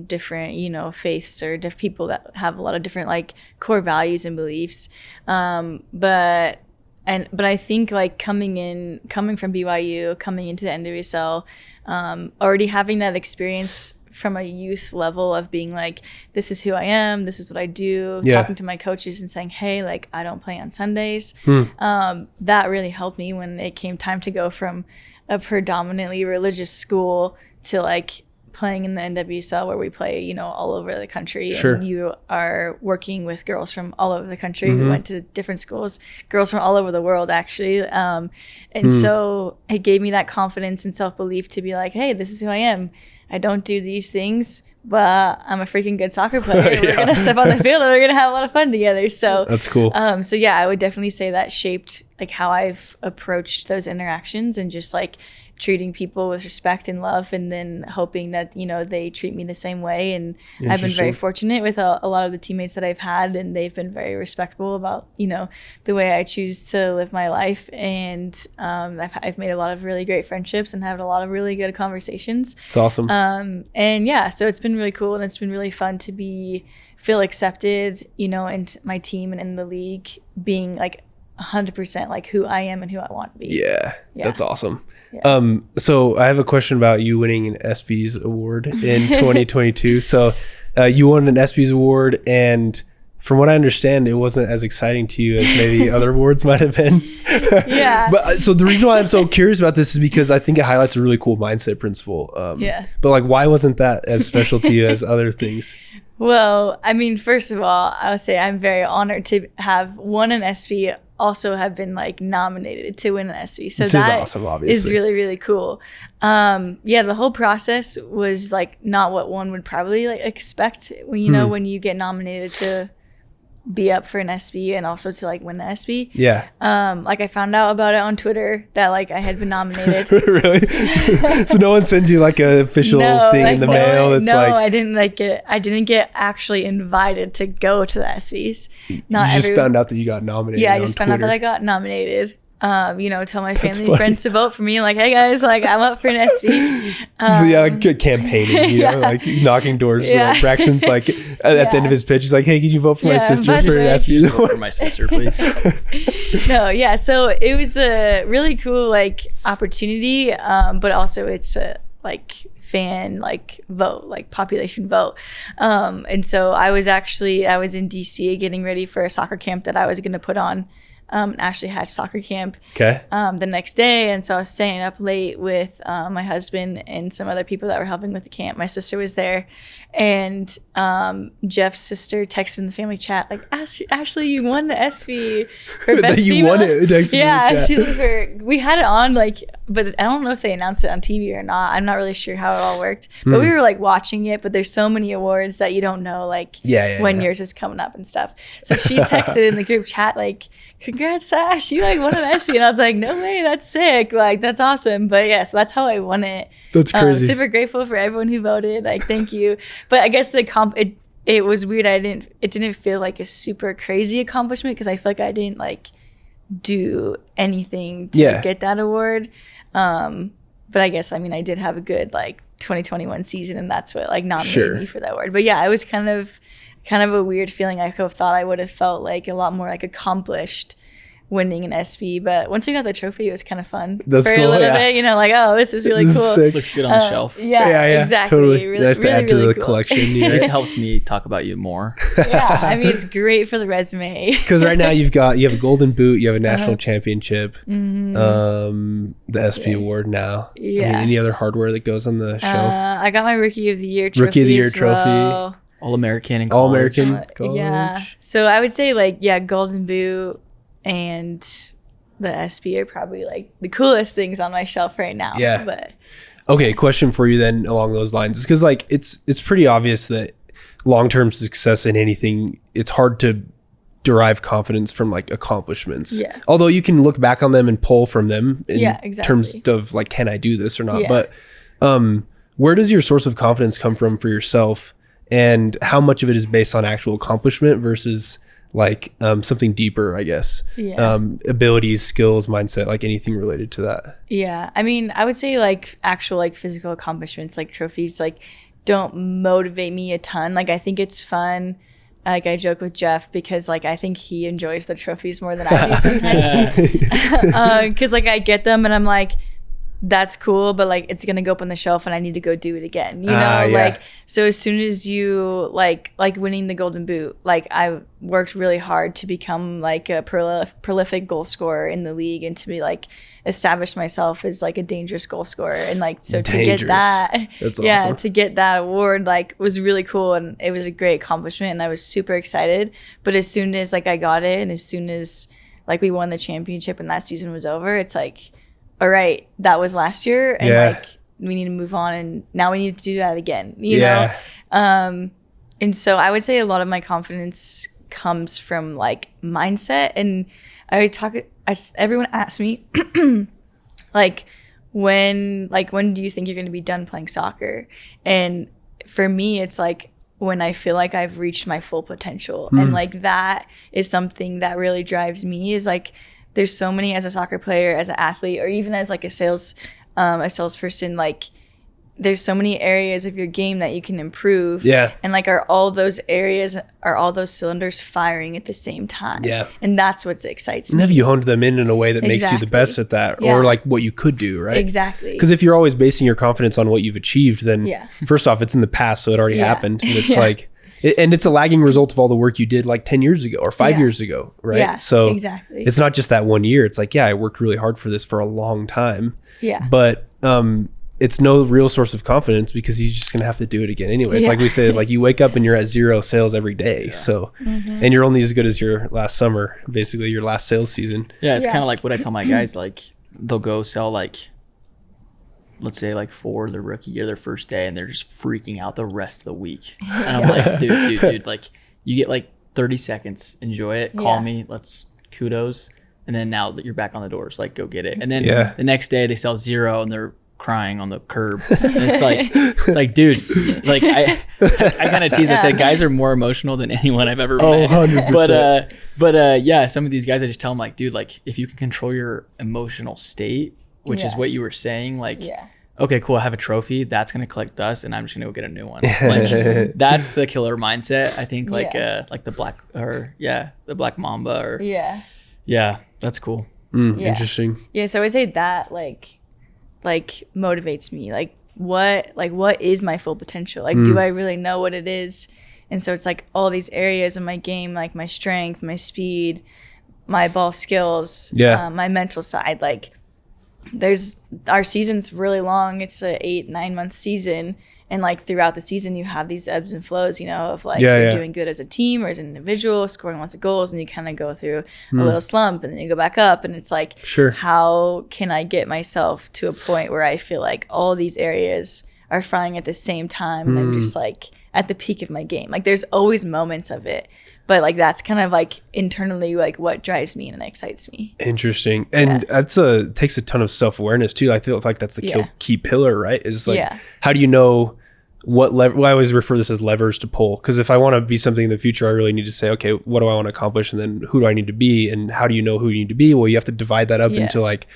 different, faiths or different people that have a lot of different like core values and beliefs. But I think like coming from BYU, coming into the NWSL, already having that experience from a youth level of being like, this is who I am, this is what I do, talking to my coaches and saying, hey, like I don't play on Sundays. That really helped me when it came time to go from a predominantly religious school to like playing in the NWSL where we play, all over the country. And you are working with girls from all over the country who went to different schools, girls from all over the world actually. And so it gave me that confidence and self-belief to be like, hey, this is who I am. I don't do these things, but I'm a freaking good soccer player. We're going to step on the field and we're going to have a lot of fun together. So that's cool. I would definitely say that shaped like how I've approached those interactions and just like treating people with respect and love, and then hoping that they treat me the same way. And I've been very fortunate with a lot of the teammates that I've had, and they've been very respectful about the way I choose to live my life. And I've made a lot of really great friendships and had a lot of really good conversations. It's awesome. So it's been really cool, and it's been really fun to feel accepted and my team and in the league being like 100% like who I am and who I want to be. Yeah, that's awesome. So I have a question about you winning an ESPYs award in 2022. So you won an ESPYs award, and from what I understand, it wasn't as exciting to you as maybe other awards might have been. Yeah. But so the reason why I'm so curious about this is because I think it highlights a really cool mindset principle. But like, why wasn't that as special to you as other things? Well, I mean, first of all, I would say I'm very honored to have won an ESPY, also have been like nominated to win an ESPY. So Which that is awesome, obviously. is really, really cool. The whole process was like not what one would probably like expect when, you know, when you get nominated to be up for an ESPY and also to like win an ESPY. Yeah. Like I found out about it on Twitter that like I had been nominated. Really? So no one sends you like an official thing in the mail? It's like, I didn't get actually invited to go to the ESPYs. Not you just every- found out that you got nominated. Yeah, I on just found out Twitter. that I got nominated. Tell my family funny. and friends to vote for me. Like, hey guys, like I'm up for an ESPY. So yeah, like good campaigning, you know, like knocking doors. So, like, Braxton's like at the end of his pitch, he's like, "Hey, can you vote for my Yeah, sister by for the an way, ESPYs For award?" my sister, please. No, yeah. So it was a really cool like opportunity, but also it's a like fan like vote, like population vote. And so I was in DC getting ready for a soccer camp that I was going to put on. Ashley Hatch soccer camp Okay. the next day, and so I was staying up late with my husband and some other people that were helping with the camp. My sister was there, and Jeff's sister texted in the family chat like, Ashley, you won the ESPY for best That you female. won it. Texted in the Yeah, chat. she's like, we had it on like, but I don't know if they announced it on TV or not. I'm not really sure how it all worked, but we were like watching it. But there's so many awards that you don't know like when yours is coming up and stuff. So she texted in the group chat like, congrats, Ash, you like won an ESPY. And I was like, no way, that's sick, like that's awesome. But yeah, so that's how I won it. That's crazy. Super grateful for everyone who voted, like thank you. But I guess it was weird. It didn't feel like a super crazy accomplishment because I feel like I didn't like do anything to get that award. But I guess, I mean, I did have a good like 2021 season, and that's what like nominated me for that award. But yeah, it was kind of a weird feeling. I could have thought I would have felt like a lot more like accomplished winning an ESPY, but once we got the trophy, it was kind of fun. That's for cool, a little yeah. bit, you know, like, oh, this is really This is cool. sick. Looks good on the shelf. Yeah, exactly. Totally. Really, Nice to really, add to really the cool. collection. At You least know? it helps me talk about you more. Yeah, I mean, it's great for the resume. Because right now you have a golden boot, you have a national championship, Mm-hmm. the ESPY award now. Yeah. I mean, any other hardware that goes on the shelf? I got my Rookie of the Year trophy. Rookie of the Year as trophy. well. All-American and All college. American college. Yeah. So I would say like, yeah, golden boot and the ESPY are probably like the coolest things on my shelf right now. Yeah. But Okay, question for you then along those lines, because like it's pretty obvious that long-term success in anything, it's hard to derive confidence from like accomplishments. Yeah. Although you can look back on them and pull from them in Yeah, exactly. terms of like, can I do this or not? Yeah. But where does your source of confidence come from for yourself, and how much of it is based on actual accomplishment versus like something deeper, I guess? Yeah. Abilities, skills, mindset, like anything related to that. yeah, I mean, I would say like actual like physical accomplishments, like trophies, like don't motivate me a ton. Like I think it's fun. Like I joke with Jeff because like I think he enjoys the trophies more than I do sometimes. Because like I get them and I'm like, that's cool, but like it's gonna go up on the shelf and I need to go do it again. You know, Yeah. like so as soon as you like winning the golden boot, like I worked really hard to become like a prolific goal scorer in the league and to be like establish myself as like a dangerous goal scorer. And like so to get that That's yeah, awesome. to get that award like was really cool, and it was a great accomplishment and I was super excited. But as soon as like I got it and as soon as like we won the championship and that season was over, it's like, all right, that was last year and like we need to move on and now we need to do that again, you know? And so I would say a lot of my confidence comes from like mindset. And everyone asks me like when do you think you're going to be done playing soccer? And for me, it's like when I feel like I've reached my full potential. And like that is something that really drives me, is like there's so many, as a soccer player, as an athlete, or even as like a salesperson, like there's so many areas of your game that you can improve. Yeah. And like, are all those cylinders firing at the same time? Yeah. And that's what excites And me. have you honed them in a way that makes you the Exactly. best at that, Yeah. or like what you could do, right? Exactly. Because if you're always basing your confidence on what you've achieved, then Yeah. first off, it's in the past, so it already Yeah. happened, and it's Yeah. like, and it's a lagging result of all the work you did like 10 years ago or 5 Yeah. years ago, right? Yeah, So exactly. it's not just that 1 year. It's like, yeah, I worked really hard for this for a long time, Yeah. but it's no real source of confidence because you're just gonna have to do it again anyway. It's Yeah. like we said, like you wake up and you're at 0 sales every day. So, and you're only as good as your last summer, basically your last sales season. Yeah, it's Yeah. kind of like what I tell my guys. Like they'll go sell like, let's say like 4 their rookie year, their first day, and they're just freaking out the rest of the week. And I'm like, dude, like you get like 30 seconds, enjoy it, call Yeah. me, let's kudos, and then now that you're back on the doors, like go get it. And then Yeah. the next day they sell 0 and they're crying on the curb. And it's like, dude, like I kind of tease. I said guys are more emotional than anyone I've ever met. 100%. But yeah, some of these guys I just tell them like, dude, like if you can control your emotional state, which is Yeah. what you were saying, like, Yeah. okay, cool, I have a trophy that's gonna collect dust, and I'm just gonna go get a new one. Like that's the killer mindset. I think like the black mamba or Yeah. that's cool. Yeah. Interesting. Yeah. So I would say that like motivates me. Like what is my full potential? Like, do I really know what it is? And so it's like all these areas of my game, like my strength, my speed, my ball skills, my mental side. Like our season's really long. It's a 8-9 month season. And like throughout the season, you have these ebbs and flows, you know, of like you're doing good as a team or as an individual, scoring lots of goals, and you kind of go through a little slump and then you go back up. And it's like, how can I get myself to a point where I feel like all these areas are firing at the same time and I'm just like at the peak of my game? Like there's always moments of it, but like that's kind of like internally like what drives me and excites me. Interesting. And takes a ton of self-awareness too. I feel like that's the key pillar, right? Is like, how do you know what lever? Well, I always refer this as levers to pull, because if I want to be something in the future, I really need to say, okay, what do I want to accomplish, and then who do I need to be, and how do you know who you need to be? Well, you have to divide that up into like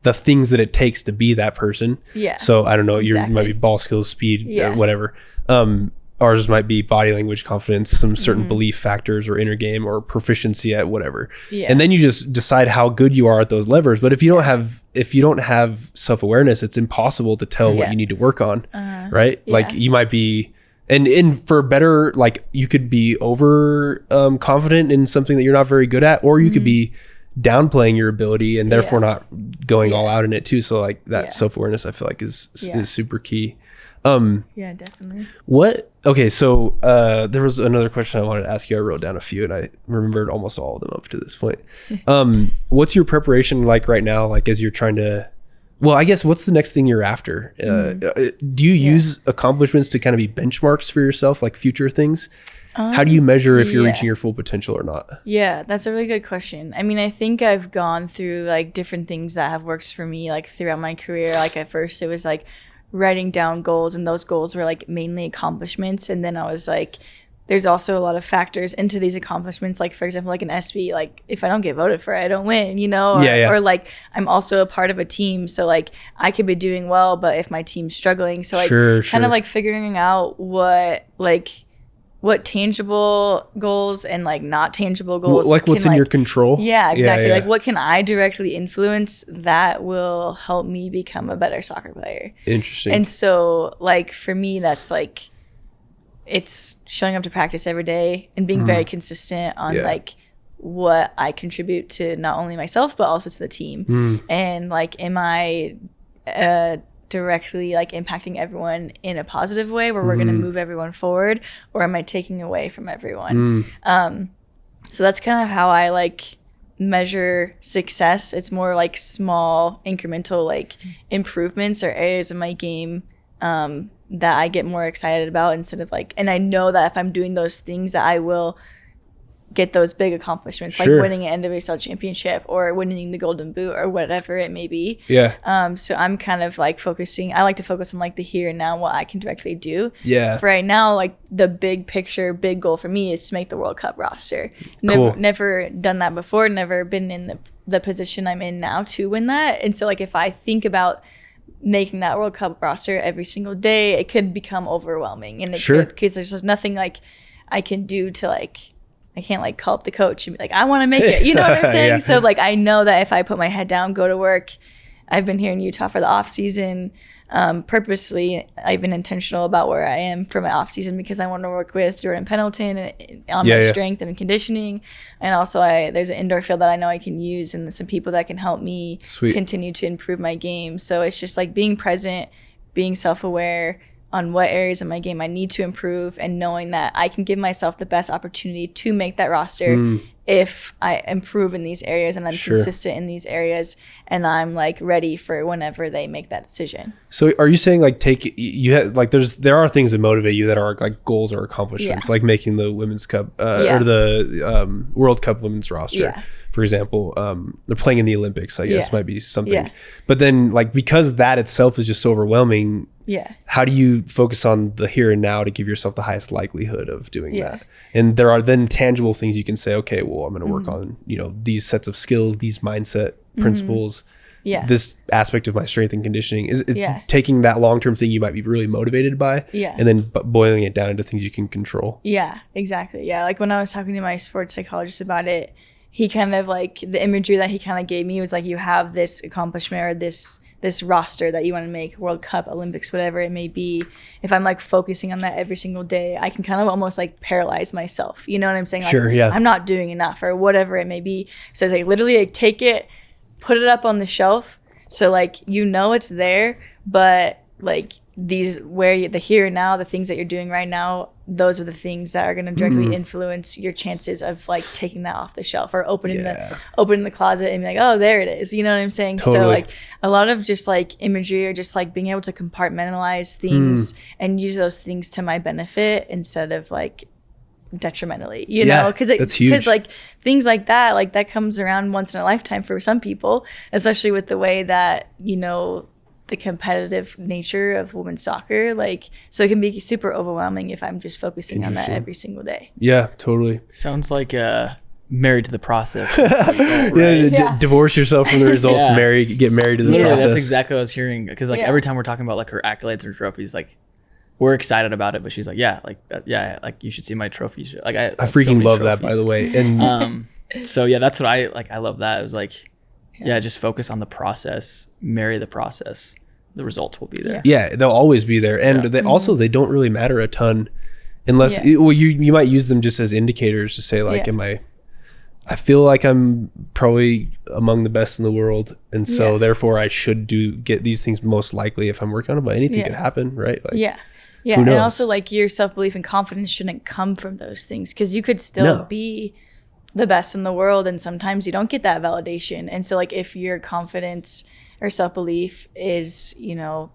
the things that it takes to be that person. Yeah. So I don't know, you might be ball skills, speed, whatever. Ours might be body language, confidence, some certain belief factors or inner game or proficiency at whatever. Yeah. And then you just decide how good you are at those levers. But if you don't have self-awareness, it's impossible to tell what you need to work on. Right? Yeah. Like you might be, and for better, like you could be over confident in something that you're not very good at, or you could be downplaying your ability and therefore not going all out in it too. So like that self-awareness, I feel like is super key. Yeah, definitely. So there was another question I wanted to ask you. I wrote down a few and I remembered almost all of them up to this point. What's your preparation like right now? Like as you're trying to, well, I guess what's the next thing you're after? Do you use accomplishments to kind of be benchmarks for yourself, like future things? How do you measure if you're reaching your full potential or not? Yeah, that's a really good question. I mean, I think I've gone through like different things that have worked for me like throughout my career. Like at first it was like writing down goals, and those goals were like mainly accomplishments. And then I was like, there's also a lot of factors into these accomplishments. Like for example, like an ESPY, like if I don't get voted for, I don't win, you know? Or like I'm also a part of a team. So like I could be doing well, but if my team's struggling, so like kind of like figuring out what tangible goals and like not tangible goals, like what's in your control. Yeah, exactly. Like what can I directly influence that will help me become a better soccer player? Interesting. And so like for me, that's like, it's showing up to practice every day and being very consistent on like what I contribute to not only myself but also to the team. And like, am I directly like impacting everyone in a positive way where we're going to move everyone forward, or am I taking away from everyone? So that's kind of how I like measure success. It's more like small incremental like improvements or areas of my game that I get more excited about, instead of like, and I know that if I'm doing those things that I will get those big accomplishments, like winning an NWSL championship or winning the Golden Boot or whatever it may be. So I'm kind of like I like to focus on like the here and now, what I can directly do. For right now, like the big picture, big goal for me is to make the World Cup roster. Never done that before, never been in the position I'm in now to win that. And so like if I think about making that World Cup roster every single day, it could become overwhelming. And it Sure. could, because there's just nothing like I can do to like, I can't like call up the coach and be like, I want to make it. You know what I'm saying? Yeah. So like, I know that if I put my head down, go to work, I've been here in Utah for the off season. Purposely, I've been intentional about where I am for my off season because I want to work with Jordan Pendleton on my strength and conditioning. And also there's an indoor field that I know I can use and some people that can help me continue to improve my game. So it's just like being present, being self-aware on what areas of my game I need to improve, and knowing that I can give myself the best opportunity to make that roster if I improve in these areas and I'm consistent in these areas, and I'm like ready for whenever they make that decision. So are you saying like there are things that motivate you that are like goals or accomplishments, like making the Women's Cup or the World Cup women's roster, for example. They're playing in the Olympics, I guess might be something. But then like, because that itself is just so overwhelming, how do you focus on the here and now to give yourself the highest likelihood of doing that? And there are then tangible things you can say, okay, well, I'm going to work on, these sets of skills, these mindset principles, this aspect of my strength and conditioning. Is taking that long-term thing you might be really motivated by, and then boiling it down into things you can control. Yeah, exactly. Yeah, like when I was talking to my sports psychologist about it, he kind of like, the imagery that he kind of gave me was like, you have this accomplishment or this roster that you want to make, World Cup, Olympics, whatever it may be. If I'm like focusing on that every single day, I can kind of almost like paralyze myself. You know what I'm saying? Like, I'm not doing enough or whatever it may be. So it's like literally like take it, put it up on the shelf. So like, it's there, but like the here and now, the things that you're doing right now, those are the things that are going to directly influence your chances of like taking that off the shelf or opening the closet and be like, oh, there it is. You know what I'm saying? Totally. So like a lot of just like imagery or just like being able to compartmentalize things and use those things to my benefit instead of like detrimentally, you know, because like things like that comes around once in a lifetime for some people, especially with the way that, the competitive nature of women's soccer, like, so it can be super overwhelming if I'm just focusing on that every single day. Yeah, totally. Sounds like married to the process. Right? Divorce yourself from the results, get married to the process. That's exactly what I was hearing, because like every time we're talking about like her accolades or trophies, like we're excited about it, but she's like, like you should see my trophies. Like I freaking love that, by the way. And so that's what I love that. It was like, just focus on the process, marry the process. The results will be there. Yeah, they'll always be there. And they don't really matter a ton unless, you might use them just as indicators to say like, I feel like I'm probably among the best in the world. And so therefore I should get these things most likely if I'm working on it, but anything could happen, right? Like, yeah. And also like your self-belief and confidence shouldn't come from those things, because you could still be the best in the world and sometimes you don't get that validation. And so like if your confidence or self-belief is,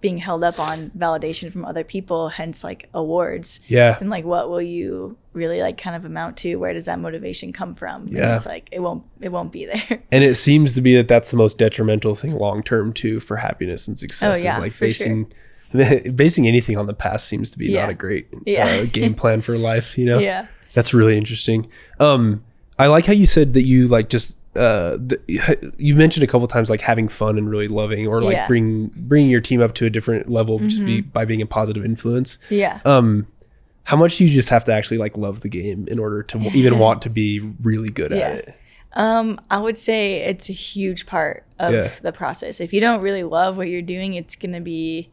being held up on validation from other people, hence like awards, then like what will you really like kind of amount to? Where does that motivation come from? And it's like it won't be there. And it seems to be that that's the most detrimental thing long term too for happiness and success. Is like basing anything on the past seems to be not a great game plan for life, That's really interesting. I like how you said that you like just you mentioned a couple times like having fun and really loving, or like bringing your team up to a different level just by being a positive influence. How much do you just have to actually like love the game in order to even want to be really good at it? I would say it's a huge part of the process. If you don't really love what you're doing, it's going to be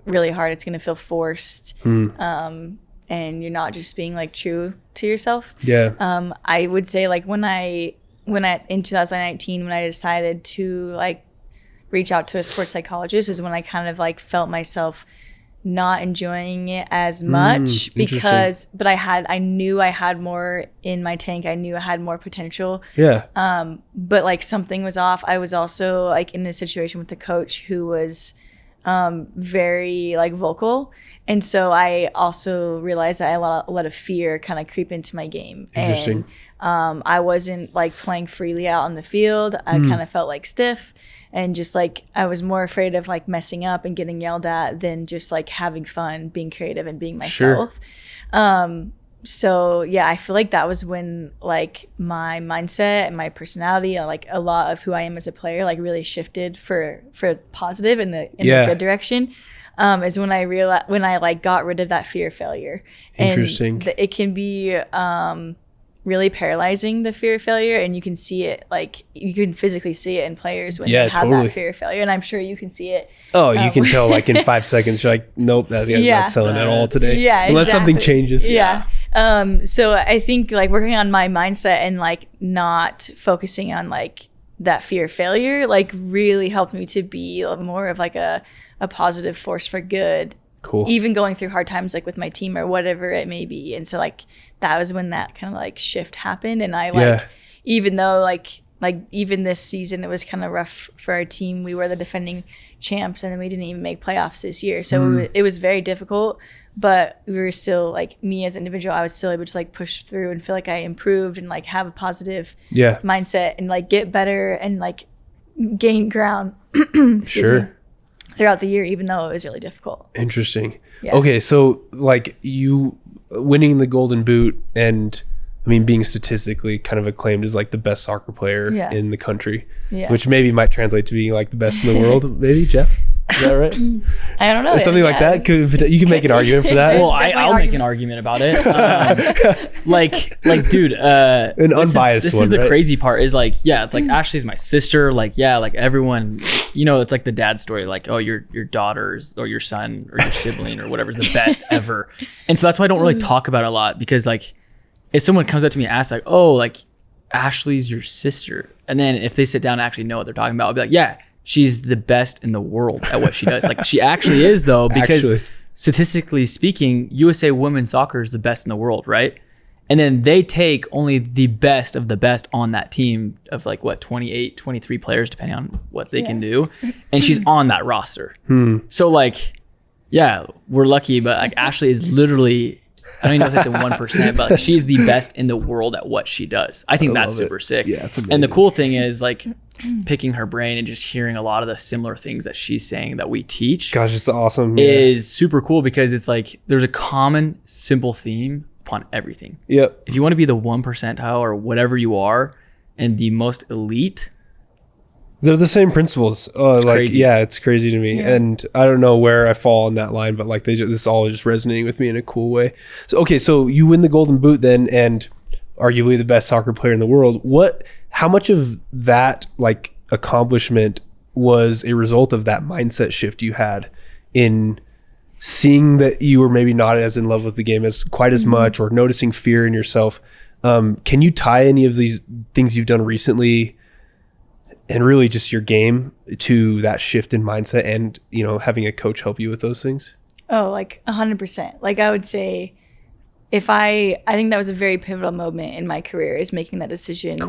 really hard. It's going to feel forced. And you're not just being like true to yourself. I would say like when in 2019, when I decided to like reach out to a sports psychologist, is when I kind of like felt myself not enjoying it as much, but I knew I had more in my tank. I knew I had more potential. But like something was off. I was also like in a situation with the coach who was very like vocal, and so I also realized that I let a lot of fear kind of creep into my game, and I wasn't like playing freely out on the field. I kind of felt like stiff, and just like I was more afraid of like messing up and getting yelled at than just like having fun, being creative, and being myself. So yeah, I feel like that was when like my mindset and my personality, like a lot of who I am as a player, like really shifted for positive in the good direction. Is when I realized, when I like got rid of that fear of failure. Interesting. And it can be really paralyzing, the fear of failure, and you can see it, like you can physically see it in players when they have that fear of failure, and I'm sure you can see it. Oh, you can tell like in 5 seconds you're like, nope, that guy's not selling at all today. Yeah, unless something changes. Yeah. So I think like working on my mindset and like not focusing on like that fear of failure like really helped me to be more of like a positive force for good. Cool. Even going through hard times like with my team or whatever it may be. And so like that was when that kind of like shift happened. And I like even though like even this season it was kind of rough for our team. We were the defending champs and then we didn't even make playoffs this year. So it was very difficult, but we were still like, me as an individual, I was still able to like push through and feel like I improved and like have a positive mindset and like get better and like gain ground throughout the year, even though it was really difficult. Interesting. Yeah. Okay, so like you winning the Golden Boot and I mean being statistically kind of acclaimed as like the best soccer player in the country, which maybe might translate to being like the best in the world. Maybe, Jeff? Is that right? I don't know. Or something like that. You can make an argument for that. Well, I'll make an argument about it. Dude, an unbiased this one. Is the right? crazy part is like, it's like Ashley's my sister. Like, like everyone, it's like the dad story. Like, oh, your daughter's or your son or your sibling or whatever's the best ever. And so that's why I don't really talk about it a lot, because like if someone comes up to me and asks like, oh, like Ashley's your sister, and then if they sit down and actually know what they're talking about, I'll be like, yeah, she's the best in the world at what she does. Like she actually is though, because statistically speaking, USA women's soccer is the best in the world, right? And then they take only the best of the best on that team of like 28, 23 players, depending on what they can do. And she's on that roster. So like, we're lucky, but like Ashley is literally, I don't even know if it's a 1%, but like she's the best in the world at what she does. I think that's super sick. Yeah, it's amazing. And the cool thing is like picking her brain and just hearing a lot of the similar things that she's saying that we teach. Gosh, it's awesome. Is super cool, because it's like there's a common simple theme upon everything. Yep. If you want to be the 1% or whatever you are and the most elite, they're the same principles. It's crazy. Yeah, it's crazy to me. And I don't know where I fall on that line, but like this is all just resonating with me in a cool way. So, okay, so you win the Golden Boot then, and arguably the best soccer player in the world. How much of that like accomplishment was a result of that mindset shift you had in seeing that you were maybe not as in love with the game as quite as much, or noticing fear in yourself? Can you tie any of these things you've done recently and really just your game to that shift in mindset and, having a coach help you with those things? Oh, like 100%. Like I would say I think that was a very pivotal moment in my career, is making that decision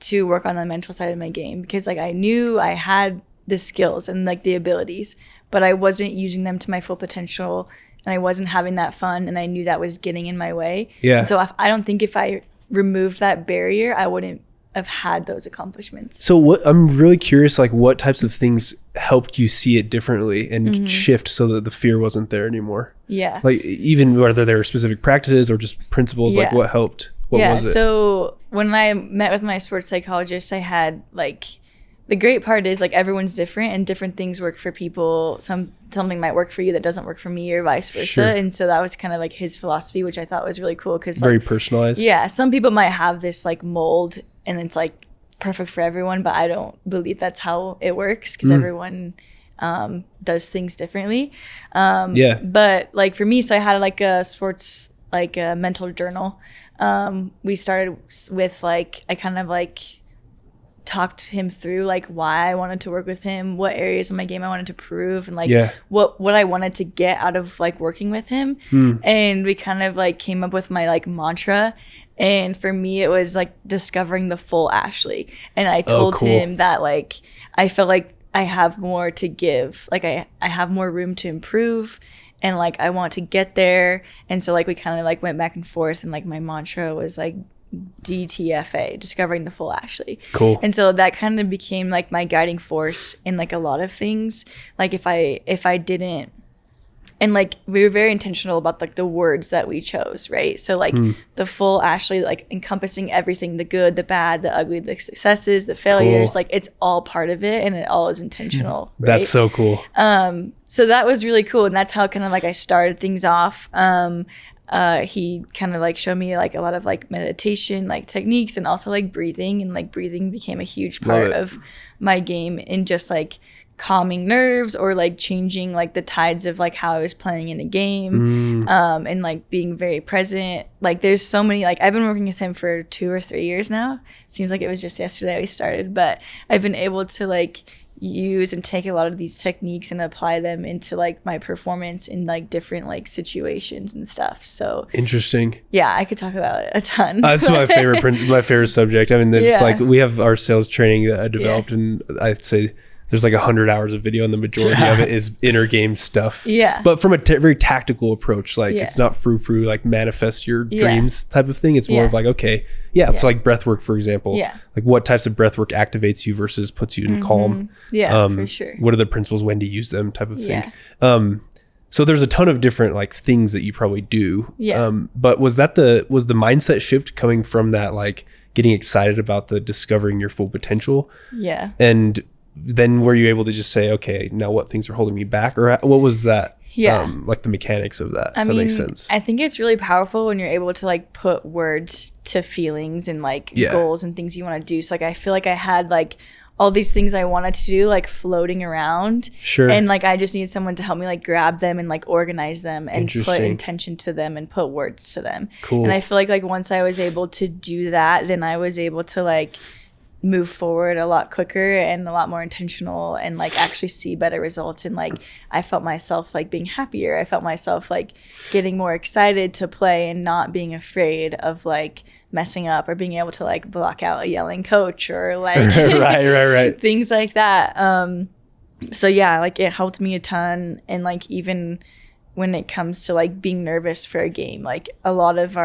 to work on the mental side of my game, because like I knew I had the skills and like the abilities, but I wasn't using them to my full potential, and I wasn't having that fun, and I knew that was getting in my way. Yeah. And so I don't think if I removed that barrier, I wouldn't have had those accomplishments. So I'm really curious, like what types of things helped you see it differently and shift so that the fear wasn't there anymore? Yeah. Like even whether there were specific practices or just principles, like what helped? What was it? So when I met with my sports psychologist, I had like, the great part is like everyone's different and different things work for people. Something might work for you that doesn't work for me, or vice versa. Sure. And so that was kind of like his philosophy, which I thought was really cool, because very personalized. Yeah, some people might have this like mold and it's like perfect for everyone, but I don't believe that's how it works, because everyone does things differently. But like for me, so I had like a sports, like a mental journal. We started with like, I kind of like talked him through like why I wanted to work with him, what areas of my game I wanted to prove, and like what I wanted to get out of like working with him. And we kind of like came up with my like mantra. And for me, it was like discovering the full Ashley. And I told him that like I felt like I have more to give, like I have more room to improve, and like I want to get there. And so like we kind of like went back and forth, and like my mantra was like DTFA, discovering the full Ashley. Cool. And so that kind of became like my guiding force in like a lot of things. Like if I didn't and like we were very intentional about like the words that we chose, right? So like the full Ashley, like encompassing everything, the good, the bad, the ugly, the successes, the failures, like it's all part of it, and it all is intentional. Right? That's so cool. So that was really cool, and that's how kind of like I started things off. He kind of like showed me like a lot of like meditation like techniques, and also like breathing, and like breathing became a huge part of my game in just like calming nerves, or like changing like the tides of like how I was playing in a game, and like being very present. Like there's so many, like I've been working with him for 2 or 3 years now. Seems like it was just yesterday we started, but I've been able to like use and take a lot of these techniques and apply them into like my performance in like different like situations and stuff. So Interesting. yeah, I could talk about it a ton. That's my favorite subject. I mean, it's like we have our sales training that I developed, and I'd say there's like 100 hours of video, and the majority of it is inner game stuff. Yeah. But from a very tactical approach, like it's not frou-frou, like manifest your dreams type of thing. It's more of like, okay, so like breath work, for example. Yeah. Like what types of breath work activates you versus puts you in calm? Yeah, for sure. What are the principles, when to use them type of thing? So there's a ton of different like things that you probably do. Yeah. But was the mindset shift coming from that, like getting excited about the discovering your full potential? Yeah. And then were you able to just say, okay, now what things are holding me back? Or what was that? Like the mechanics of that, if that makes sense. I think it's really powerful when you're able to like put words to feelings and like goals and things you want to do. So like I feel like I had like all these things I wanted to do like floating around. Sure. And like I just needed someone to help me like grab them and like organize them and put intention to them and put words to them. Cool. And I feel like once I was able to do that, then I was able to like move forward a lot quicker and a lot more intentional, and like actually see better results. And like I felt myself like being happier. I felt myself like getting more excited to play and not being afraid of like messing up, or being able to like block out a yelling coach, or like right things like that. So yeah, like it helped me a ton. And like even when it comes to like being nervous for a game, like a lot of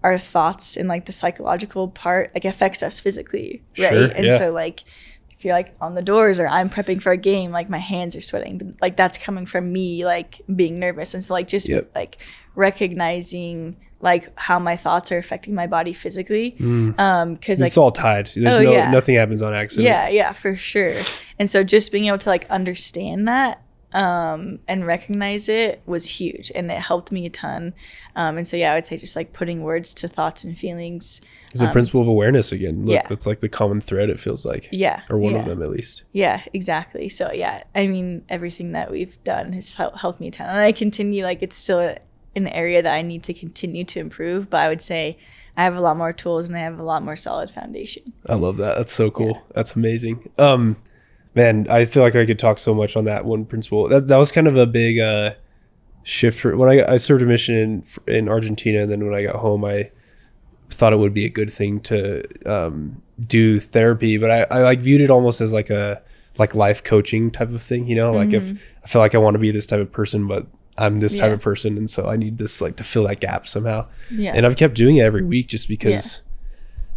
our thoughts and like the psychological part like affects us physically, right? Sure, and so like if you're like on the doors, or I'm prepping for a game, like my hands are sweating, but like that's coming from me like being nervous. And so like just like recognizing like how my thoughts are affecting my body physically, because like it's all tied. There's nothing happens on accident. Yeah, for sure. And so just being able to like understand that and recognize it was huge, and it helped me a ton. And so I would say just like putting words to thoughts and feelings. It's a principle of awareness again. Look, Yeah. that's like the common thread, it feels like. Yeah. Or one of them at least. Yeah, exactly. So I mean, everything that we've done has helped me a ton, and I continue, like it's still an area that I need to continue to improve, but I would say I have a lot more tools and I have a lot more solid foundation. I love that. That's so cool. That's amazing. Man, I feel like I could talk so much on that one principle. That was kind of a big shift for when I served a mission in Argentina, and then when I got home, I thought it would be a good thing to do therapy, but I like viewed it almost as like a life coaching type of thing, you know, like if I feel like I want to be this type of person, but I'm this type of person, and so I need this like to fill that gap somehow. Yeah. And I've kept doing it every week just because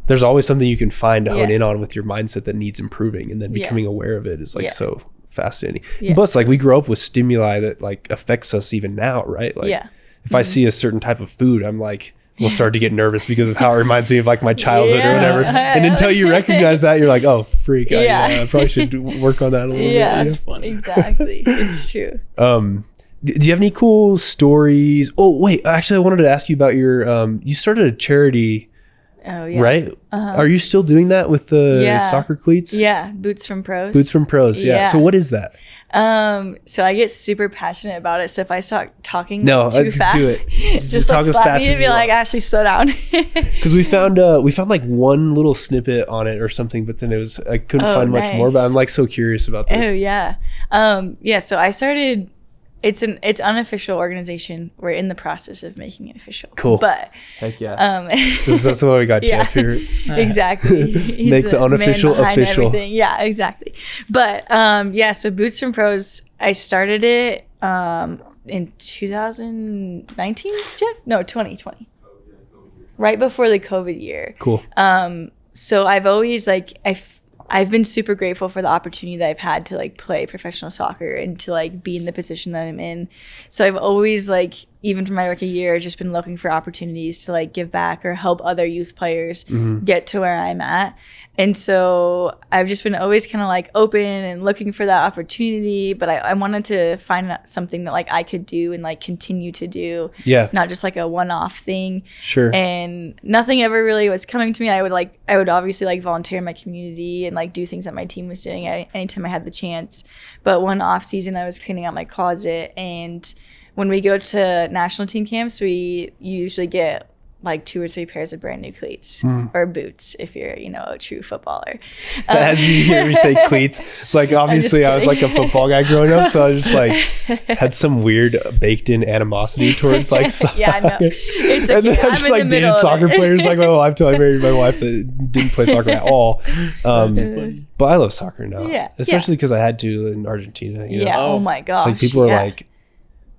there's always something you can find to hone in on with your mindset that needs improving, and then becoming aware of it is like so fascinating. Plus, like we grow up with stimuli that like affects us even now, right? Like if I see a certain type of food, I'm like, we'll start to get nervous because of how it reminds me of like my childhood or whatever. And until you recognize that, you're like, oh freak, I probably should work on that a little bit. Yeah, that's funny. Exactly. It's true. Do you have any cool stories? Oh wait, actually I wanted to ask you about your you started a charity. Oh yeah. Right? Are you still doing that with the soccer cleats? Yeah, Boots from Pros. Boots from Pros, yeah. So what is that? So I get super passionate about it. So if I start talking too fast, do it. just talk like as slap fast me and as be you like, want. Ashley, slow down. Because we found like one little snippet on it or something, but then I couldn't find much more. But I'm like so curious about this. Oh yeah, So I started. It's unofficicial organization. We're in the process of making it official. Cool. But heck yeah. That's why we got Jeff here. Exactly. He's make the unofficial official. Everything. Yeah, exactly. But so Boots from Pros, I started it in 2019, Jeff? No, 2020. Right before the COVID year. Cool. So I've always I've been super grateful for the opportunity that I've had to like play professional soccer and to like be in the position that I'm in. So I've always like, even from my rookie year, just been looking for opportunities to like give back or help other youth players get to where I'm at. And so I've just been always kind of like open and looking for that opportunity, but I wanted to find something that like I could do and like continue to do. Yeah. Not just like a one-off thing. Sure. And nothing ever really was coming to me. I would obviously like volunteer in my community and like do things that my team was doing anytime I had the chance. But one off season I was cleaning out my closet, and when we go to national team camps, we usually get like 2 or 3 pairs of brand new cleats or boots if you're, you know, a true footballer. As you hear me say cleats, like obviously I was like a football guy growing up, so I was just like had some weird baked in animosity towards like soccer. Yeah, no, it's okay. And then I I'm just in like the dated middle soccer of it. players like my whole life till I married my wife that didn't play soccer at all. But I love soccer now, Yeah, especially because I had to in Argentina. You know? Yeah. Oh my gosh. It's like people are yeah. like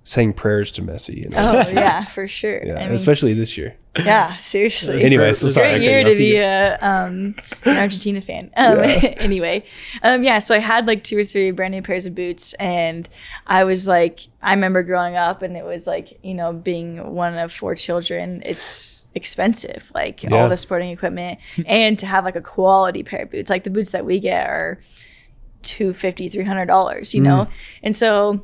saying prayers to Messi. You know? Oh yeah, for sure. Yeah, I mean, especially this year. yeah, seriously. Anyway, so It's a sorry. great year to be an Argentina fan. Anyway, so I had like 2 or 3 brand new pairs of boots, and I was like, I remember growing up, and it was like, you know, being one of 4 children, it's expensive, like all the sporting equipment, and to have like a quality pair of boots, like the boots that we get are $250, $300, you know, and so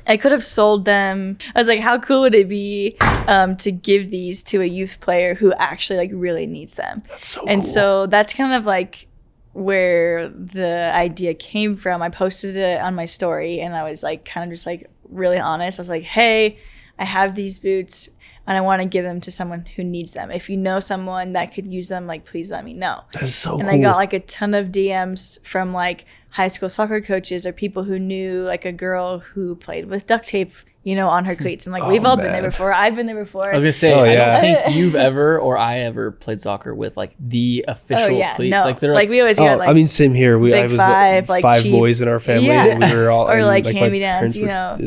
I could have sold them. I was like, how cool would it be to give these to a youth player who actually like really needs them? That's so and cool. so that's kind of like where the idea came from. I posted it on my story, and I was like kind of just like really honest. I was like, hey, I have these boots and I want to give them to someone who needs them. If you know someone that could use them, like please let me know. That's so And cool. I got like a ton of DMs from like high school soccer coaches or people who knew like a girl who played with duct tape, you know, on her cleats. And like, we've all been there before. I've been there before. I was gonna say, Oh, I yeah. don't think you've ever or I ever played soccer with like the official cleats. No. Like they're like we always got like I mean, same here. I Big was Five, like, 5 cheap. boys in our family, Yeah. and we were all Or, and, like, my hand-me-downs, parents you know.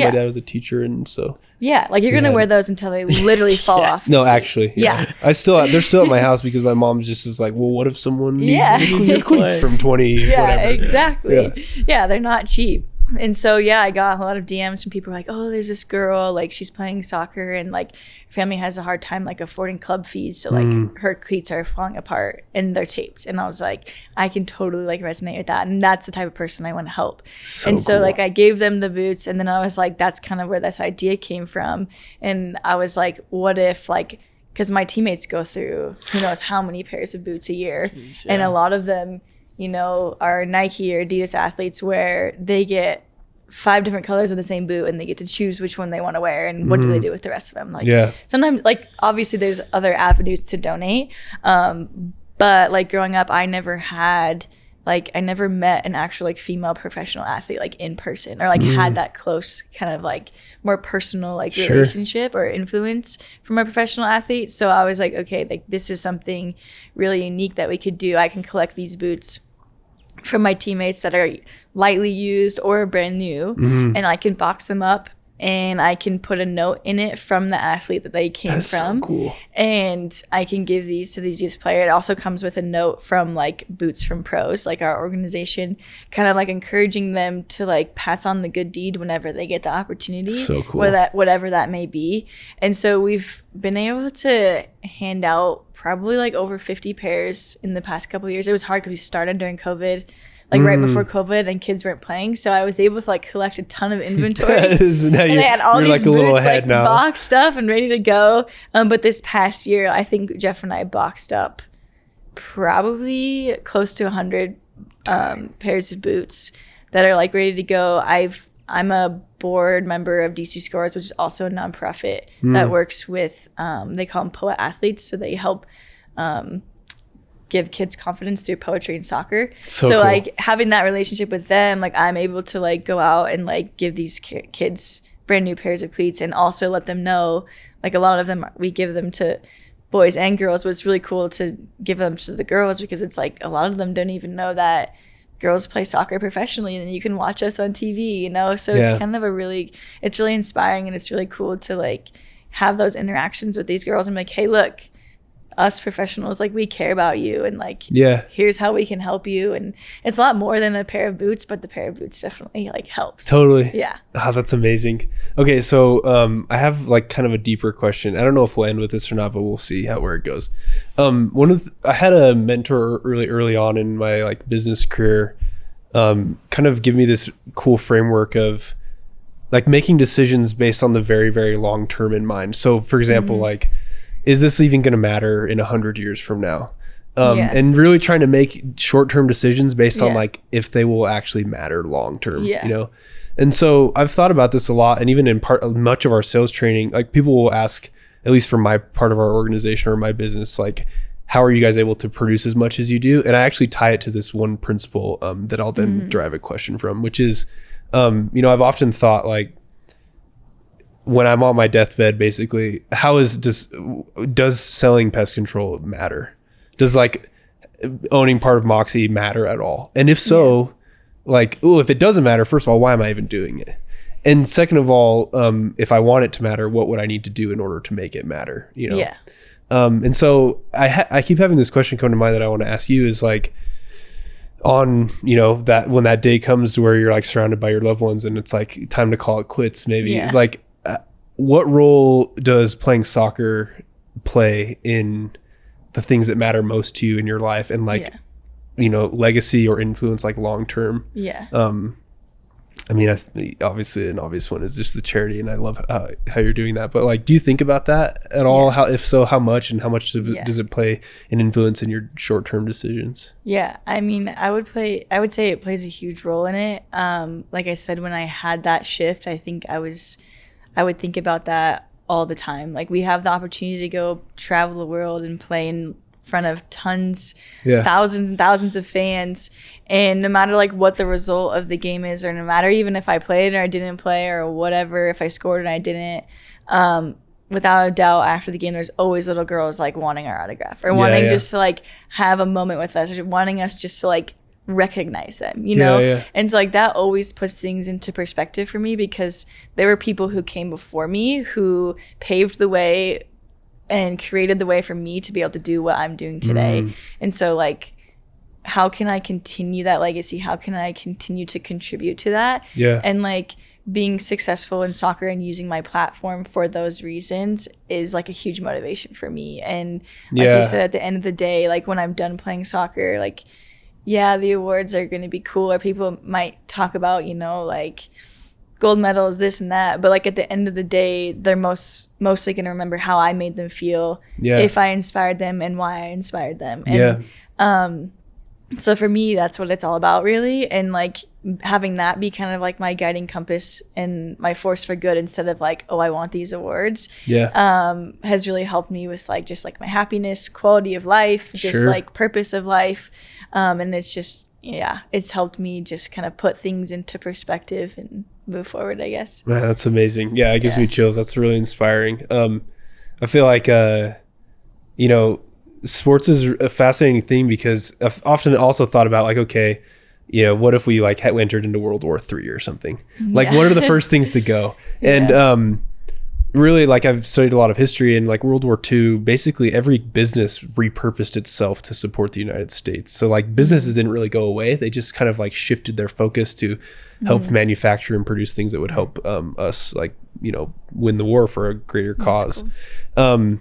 My dad was a teacher, and so yeah, like you're gonna wear those until they literally fall off. no, actually, Yeah. they're still at my house because my mom just is like, well, what if someone needs Yeah. the cleats from 20? Yeah, whatever. exactly. Yeah, they're not cheap. And so, yeah, I got a lot of DMs from people like, oh, there's this girl, like she's playing soccer and like her family has a hard time like affording club fees. So like her cleats are falling apart and they're taped. And I was like, I can totally like resonate with that. And that's the type of person I want to help. So cool. like I gave them the boots, and then I was like, that's kind of where this idea came from. And I was like, what if like, because my teammates go through who knows how many pairs of boots a year. And a lot of them, you know, are Nike or Adidas athletes where they get 5 different colors of the same boot and they get to choose which one they want to wear and what do they do with the rest of them. Like sometimes, like obviously there's other avenues to donate. But like growing up, I never met an actual like female professional athlete like in person or like had that close kind of like more personal like relationship or influence from a professional athlete. So I was like, okay, like this is something really unique that we could do. I can collect these boots from my teammates that are lightly used or brand new, and I can box them up and I can put a note in it from the athlete that they came That's from. so cool. And I can give these to these youth players. It also comes with a note from like Boots from Pros, like our organization, kind of like encouraging them to like pass on the good deed whenever they get the opportunity. So cool. Whatever that may be. And so we've been able to hand out probably like over 50 pairs in the past couple of years. It was hard because we started during COVID, like right before COVID, and kids weren't playing. So I was able to like collect a ton of inventory. Now And I had all you're these like a little boots ahead like now. boxed up and ready to go. But this past year, I think Jeff and I boxed up probably close to 100 pairs of boots that are like ready to go. I'm a board member of DC Scores, which is also a nonprofit that works with, they call them poet athletes. So they help give kids confidence through poetry and soccer. So cool. like having that relationship with them, like I'm able to like go out and like give these kids brand new pairs of cleats and also let them know, like a lot of them, we give them to boys and girls, but it's really cool to give them to the girls because it's like a lot of them don't even know that girls play soccer professionally and you can watch us on TV, you know? So it's kind of it's really inspiring and it's really cool to like have those interactions with these girls and be like, hey, look, us professionals, like we care about you, and like Yeah. here's how we can help you. And it's a lot more than a pair of boots, but the pair of boots definitely like helps. Totally. Yeah. Oh, that's amazing. Okay, so I have like kind of a deeper question. I don't know if we'll end with this or not, but we'll see where it goes. I had a mentor early on in my like business career, kind of give me this cool framework of like making decisions based on the very, very long term in mind. So for example, like, is this even going to matter in 100 years from now? And really trying to make short-term decisions based on like if they will actually matter long-term, you know? And so I've thought about this a lot, and even in much of our sales training, like people will ask, at least for my part of our organization or my business, like, how are you guys able to produce as much as you do? And I actually tie it to this one principle that I'll then derive a question from, which is, you know, I've often thought like, when I'm on my deathbed, basically, does selling pest control matter? Does like owning part of Moxie matter at all? And if so, like, if it doesn't matter, first of all, why am I even doing it? And second of all, if I want it to matter, what would I need to do in order to make it matter? You know? Yeah. And so I keep having this question come to mind that I want to ask you is like, on, you know, that when that day comes where you're like surrounded by your loved ones and it's like time to call it quits, maybe it's like, what role does playing soccer play in the things that matter most to you in your life, and like, you know, legacy or influence, like long term? I mean, obviously an obvious one is just the charity, and I love how you're doing that. But like, do you think about that at all? How, if so, how much, and how much does it play an influence in your short-term decisions? Yeah, I mean, I would say it plays a huge role in it. Like I said, when I had that shift, I think I would think about that all the time. Like, we have the opportunity to go travel the world and play in front of thousands and thousands of fans, and no matter like what the result of the game is, or no matter even if I played or I didn't play or whatever, if I scored and I didn't, without a doubt, after the game, there's always little girls like wanting our autograph, or wanting just to like have a moment with us, or wanting us just to like recognize them, you know? And so like that always puts things into perspective for me, because there were people who came before me who paved the way and created the way for me to be able to do what I'm doing today. And so like, how can I continue that legacy? How can I continue to contribute to that? And like, being successful in soccer and using my platform for those reasons is like a huge motivation for me. And like you said, at the end of the day, like when I'm done playing soccer, like, the awards are going to be cool, or people might talk about, you know, like gold medals, this and that, but like at the end of the day, they're mostly going to remember how I made them feel, if I inspired them, and why I inspired them. And so for me, that's what it's all about, really. And like having that be kind of like my guiding compass and my force for good, instead of like, oh, I want these awards, has really helped me with like just like my happiness, quality of life, just like purpose of life. And it's just, it's helped me just kind of put things into perspective and move forward, I guess. Man, that's amazing. Yeah, it gives me chills. That's really inspiring. I feel like, you know, sports is a fascinating thing, because I've often also thought about like, okay, you know, what if we like entered into World War III or something? Like, what are the first things to go? And really, like, I've studied a lot of history, and like World War II, basically every business repurposed itself to support the United States. So like businesses didn't really go away. They just kind of like shifted their focus to help manufacture and produce things that would help us, like, you know, win the war for a greater cause. Cool.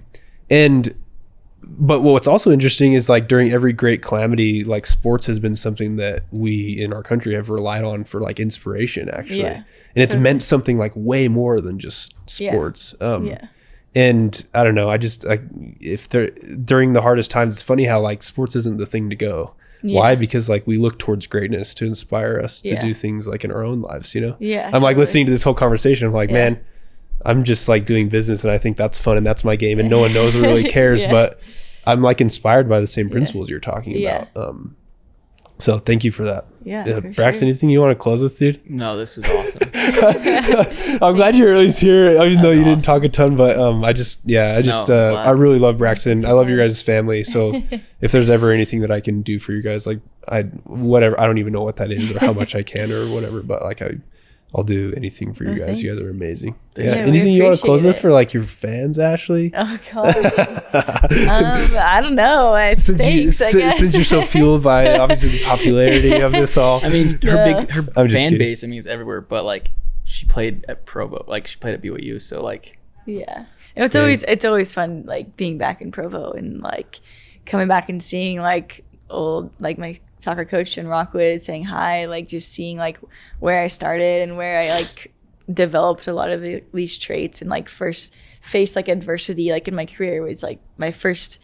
But what's also interesting is like during every great calamity, like sports has been something that we in our country have relied on for like inspiration, actually. And it's meant something like way more than just sports. And I don't know, I just, during the hardest times, it's funny how like sports isn't the thing to go. Why? Because like we look towards greatness to inspire us to do things like in our own lives, you know? I'm like listening to this whole conversation. I'm like, man, I'm just like doing business, and I think that's fun and that's my game, and no one knows or really cares, but I'm like inspired by the same principles you're talking about. So thank you for that. Braxton, anything you want to close with, dude? No, this was awesome. I'm glad you're at least here, even though you didn't talk a ton, but I really love Braxton. I love your guys' family. So if there's ever anything that I can do for you guys, like whatever, I don't even know what that is or how much I can or whatever, but like I'll do anything for you Oh, guys. You guys thanks. are amazing. Yeah, Yeah. we Anything you want to close appreciate with it. for like your fans, Ashley? Oh gosh. I don't know. Thanks, I guess. Since you're so fueled by obviously the popularity of this all. I mean, Yeah. her I'm just fan kidding. base, I mean, is everywhere. But like, she played at Provo, like she played at BYU, so like, Yeah. It's always fun like being back in Provo and like coming back and seeing like old like my soccer coach in Rockwood saying hi, like just seeing like where I started and where I like developed a lot of these traits and like first faced like adversity like in my career was like my first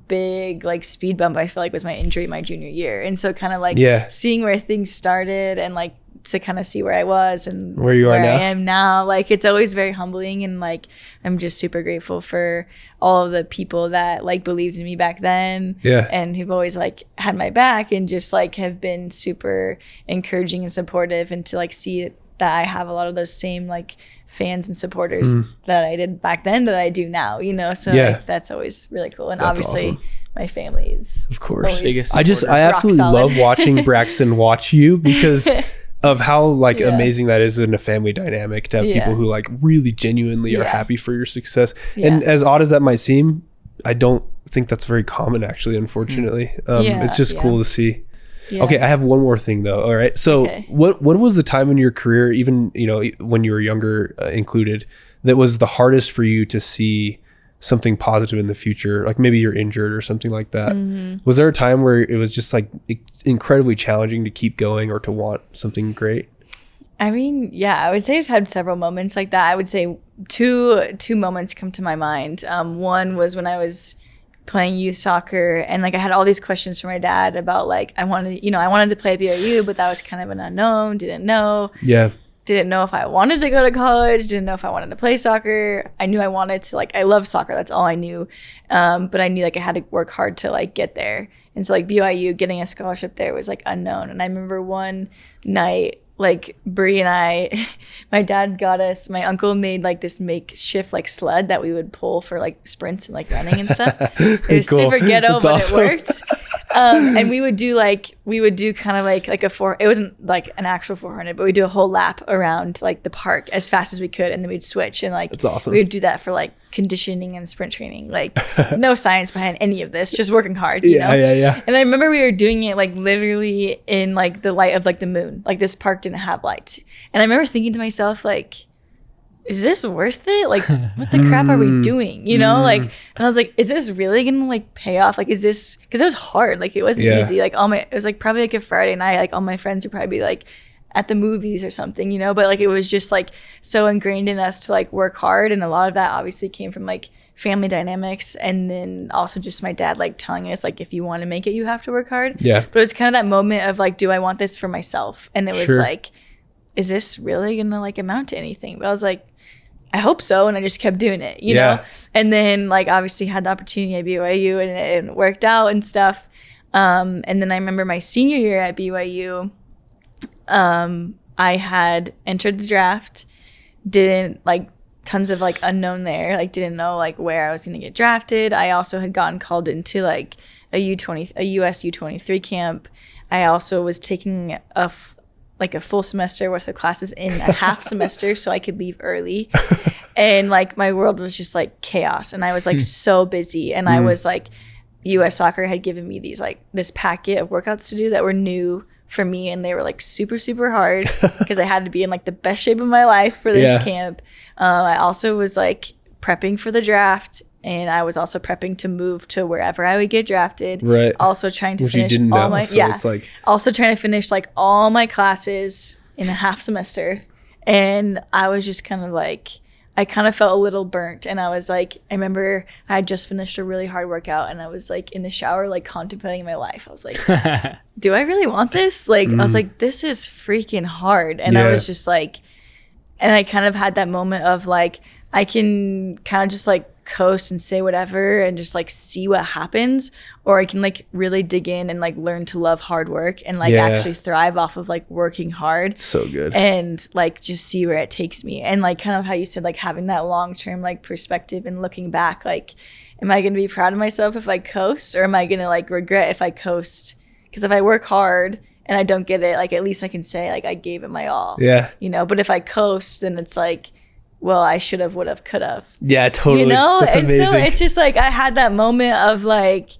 big like speed bump I feel like was my injury my junior year. And so kind of like seeing where things started and like to kind of see where I was and where you are now. I am now, like it's always very humbling and like I'm just super grateful for all of the people that like believed in me back then and who've always like had my back and just like have been super encouraging and supportive, and to like see that I have a lot of those same like fans and supporters that I did back then that I do now, you know, so like, that's always really cool. And That's obviously awesome. My family is Of course. Biggest I rock absolutely solid. love watching Braxton watch you because of how like Yeah. amazing that is in a family dynamic to have people who like really genuinely are happy for your success. And as odd as that might seem, I don't think that's very common actually, unfortunately. It's just cool to see. Yeah. Okay, I have one more thing though. All right. So what was the time in your career, even, you know, when you were younger included, that was the hardest for you to see something positive in the future? Like maybe you're injured or something like that. Was there a time where it was just like incredibly challenging to keep going or to want something great? I mean, yeah, I would say I've had several moments like that. I would say two moments come to my mind. One was when I was playing youth soccer and like I had all these questions from my dad about like I wanted to play at BYU, but that was kind of an unknown, didn't know if I wanted to go to college, didn't know if I wanted to play soccer. I knew I wanted to, like, I love soccer, that's all I knew. But I knew like I had to work hard to like get there. And so like BYU, getting a scholarship there was like unknown. And I remember one night, like Bree and I, my dad got us, my uncle made like this makeshift like sled that we would pull for like sprints and like running and stuff. It was Cool. super ghetto, That's but awesome. it worked. And we would do kind of like it wasn't like an actual 400, but we do a whole lap around like the park as fast as we could, and then we'd switch and like That's awesome. we would do that for like conditioning and sprint training. Like no science behind any of this, just working hard, you know? Yeah. And I remember we were doing it like literally in like the light of like the moon. Like this park didn't have lights. And I remember thinking to myself, like, is this worth it? Like, what the crap are we doing? You know, like, and I was like, is this really gonna like pay off? Like, is this, because it was hard. Like, it wasn't easy. Like, it was like probably like a Friday night. Like, all my friends would probably be like at the movies or something, you know, but like it was just like so ingrained in us to like work hard. And a lot of that obviously came from like family dynamics. And then also just my dad like telling us, like, if you want to make it, you have to work hard. Yeah. But it was kind of that moment of like, do I want this for myself? And it was like, is this really gonna like amount to anything? But I was like, I hope so. And I just kept doing it, you know? And then like obviously had the opportunity at BYU and it worked out and stuff. And then I remember my senior year at BYU, I had entered the draft, didn't like tons of like unknown there, like didn't know like where I was going to get drafted. I also had gotten called into like a US U23 camp. I also was taking a full semester worth of classes in a half semester so I could leave early. And like my world was just like chaos. And I was like so busy. And I was like, US Soccer had given me this packet of workouts to do that were new for me. And they were like super, super hard because I had to be in like the best shape of my life for this camp. I also was like prepping for the draft. And I was also prepping to move to wherever I would get drafted. Right. Also trying to Which you finish didn't all know, my so it's like... Also trying to finish like all my classes in a half semester. And I was just kind of like, I kind of felt a little burnt. And I was like, I remember I had just finished a really hard workout and I was like in the shower, like contemplating my life. I was like, do I really want this? Like, I was like, this is freaking hard. And I was just like, and I kind of had that moment of like, I can kind of just like coast and say whatever and just like see what happens, or I can like really dig in and like learn to love hard work and like actually thrive off of like working hard. So good. And like just see where it takes me. And like kind of how you said, like having that long-term like perspective and looking back, like, am I going to be proud of myself if I coast, or am I going to like regret if I coast? Because if I work hard and I don't get it, like at least I can say like I gave it my all. Yeah. You know, but if I coast, then it's like, well, I should have, would have, could have. Yeah, totally. You know, That's and amazing. so it's just like I had that moment of like,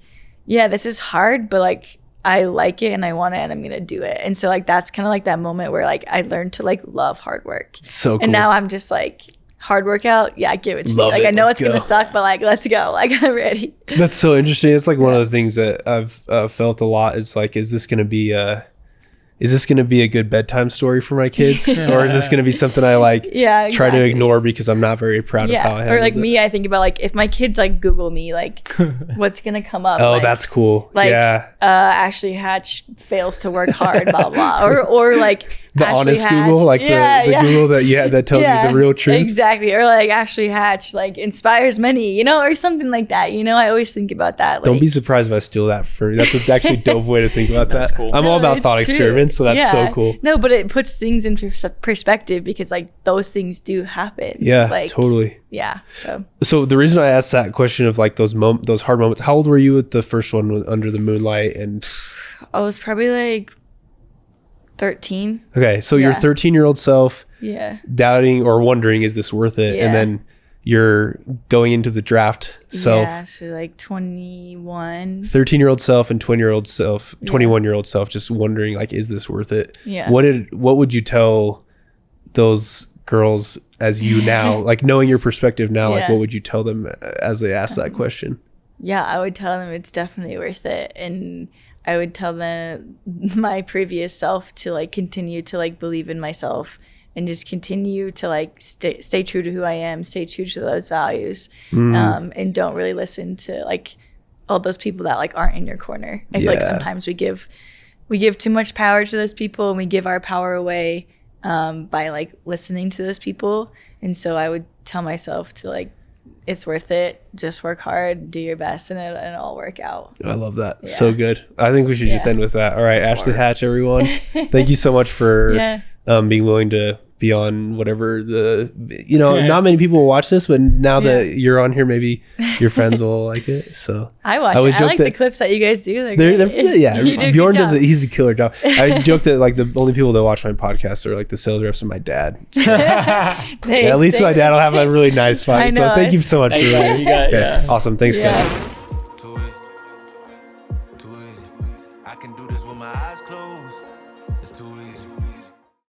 yeah, this is hard, but like I like it and I want it and I'm gonna do it. And so like that's kind of like that moment where like I learned to like love hard work. So cool. And now I'm just like, hard workout, yeah, give it to me. Love Like it. I know Let's it's gonna go. suck, but like let's go. Like I'm ready. That's so interesting. It's like one of the things that I've felt a lot is like, is this going to be a good bedtime story for my kids, or is this going to be something I like Yeah, try to exactly. ignore because I'm not very proud of how I Yeah. handled Or like it? me, I think about like if my kids like Google me, like what's gonna come up? Oh, like, that's cool. like yeah. Ashley Hatch fails to work hard, blah blah. Or like The Ashley honest Hatch, Google, like the Google that tells you the real truth. Exactly. Or like Ashley Hatch like inspires many, you know, or something like that. You know, I always think about that. Like, Don't be surprised if I steal that from you. That's actually a dope way to think about that. That's cool. I'm all about it's thought true. experiments, so that's so Yeah. cool. No, but it puts things in perspective because like those things do happen. Yeah, like, totally. Yeah. So So the reason I asked that question of like those hard moments, how old were you at the first one with Under the Moonlight? And I was probably like 13. okay, so your Yeah. 13-year-old self Yeah. doubting or wondering, is this worth it? Yeah. And then you're going into the draft self, Yeah. So like 21. 13-year-old self and 20-year-old self, 21-year-old self, just wondering like, is this worth it? Yeah. What would you tell those girls as you now, like knowing your perspective now, like Yeah. what would you tell them as they ask that question? Yeah, I would tell them it's definitely worth it. And I would tell them my previous self to like continue to like believe in myself and just continue to like stay true to who I am, stay true to those values, and don't really listen to like all those people that like aren't in your corner. I feel like Yeah. sometimes we give too much power to those people and we give our power away by like listening to those people. And so I would tell myself to like, it's worth it. Just work hard, do your best, and it'll all work out. I love that. Yeah. So good. I think we should just Yeah. end with that. All right, Ashley Hatch, everyone. Thank you so much for Yeah. being willing to be on whatever not many people will watch this, but now that you're on here, maybe your friends will like it. So I watch always it. I joke like that the clips that you guys do. They're they're great. yeah, You do a good Bjorn does job. it. He's a killer job. I joke that like the only people that watch my podcast are like the sales reps and my dad. So, They at least say my dad will this. have a really nice fight. I know. So thank you so much for Thanks, man. You got it, Okay, yeah. awesome. Thanks, Yeah. guys.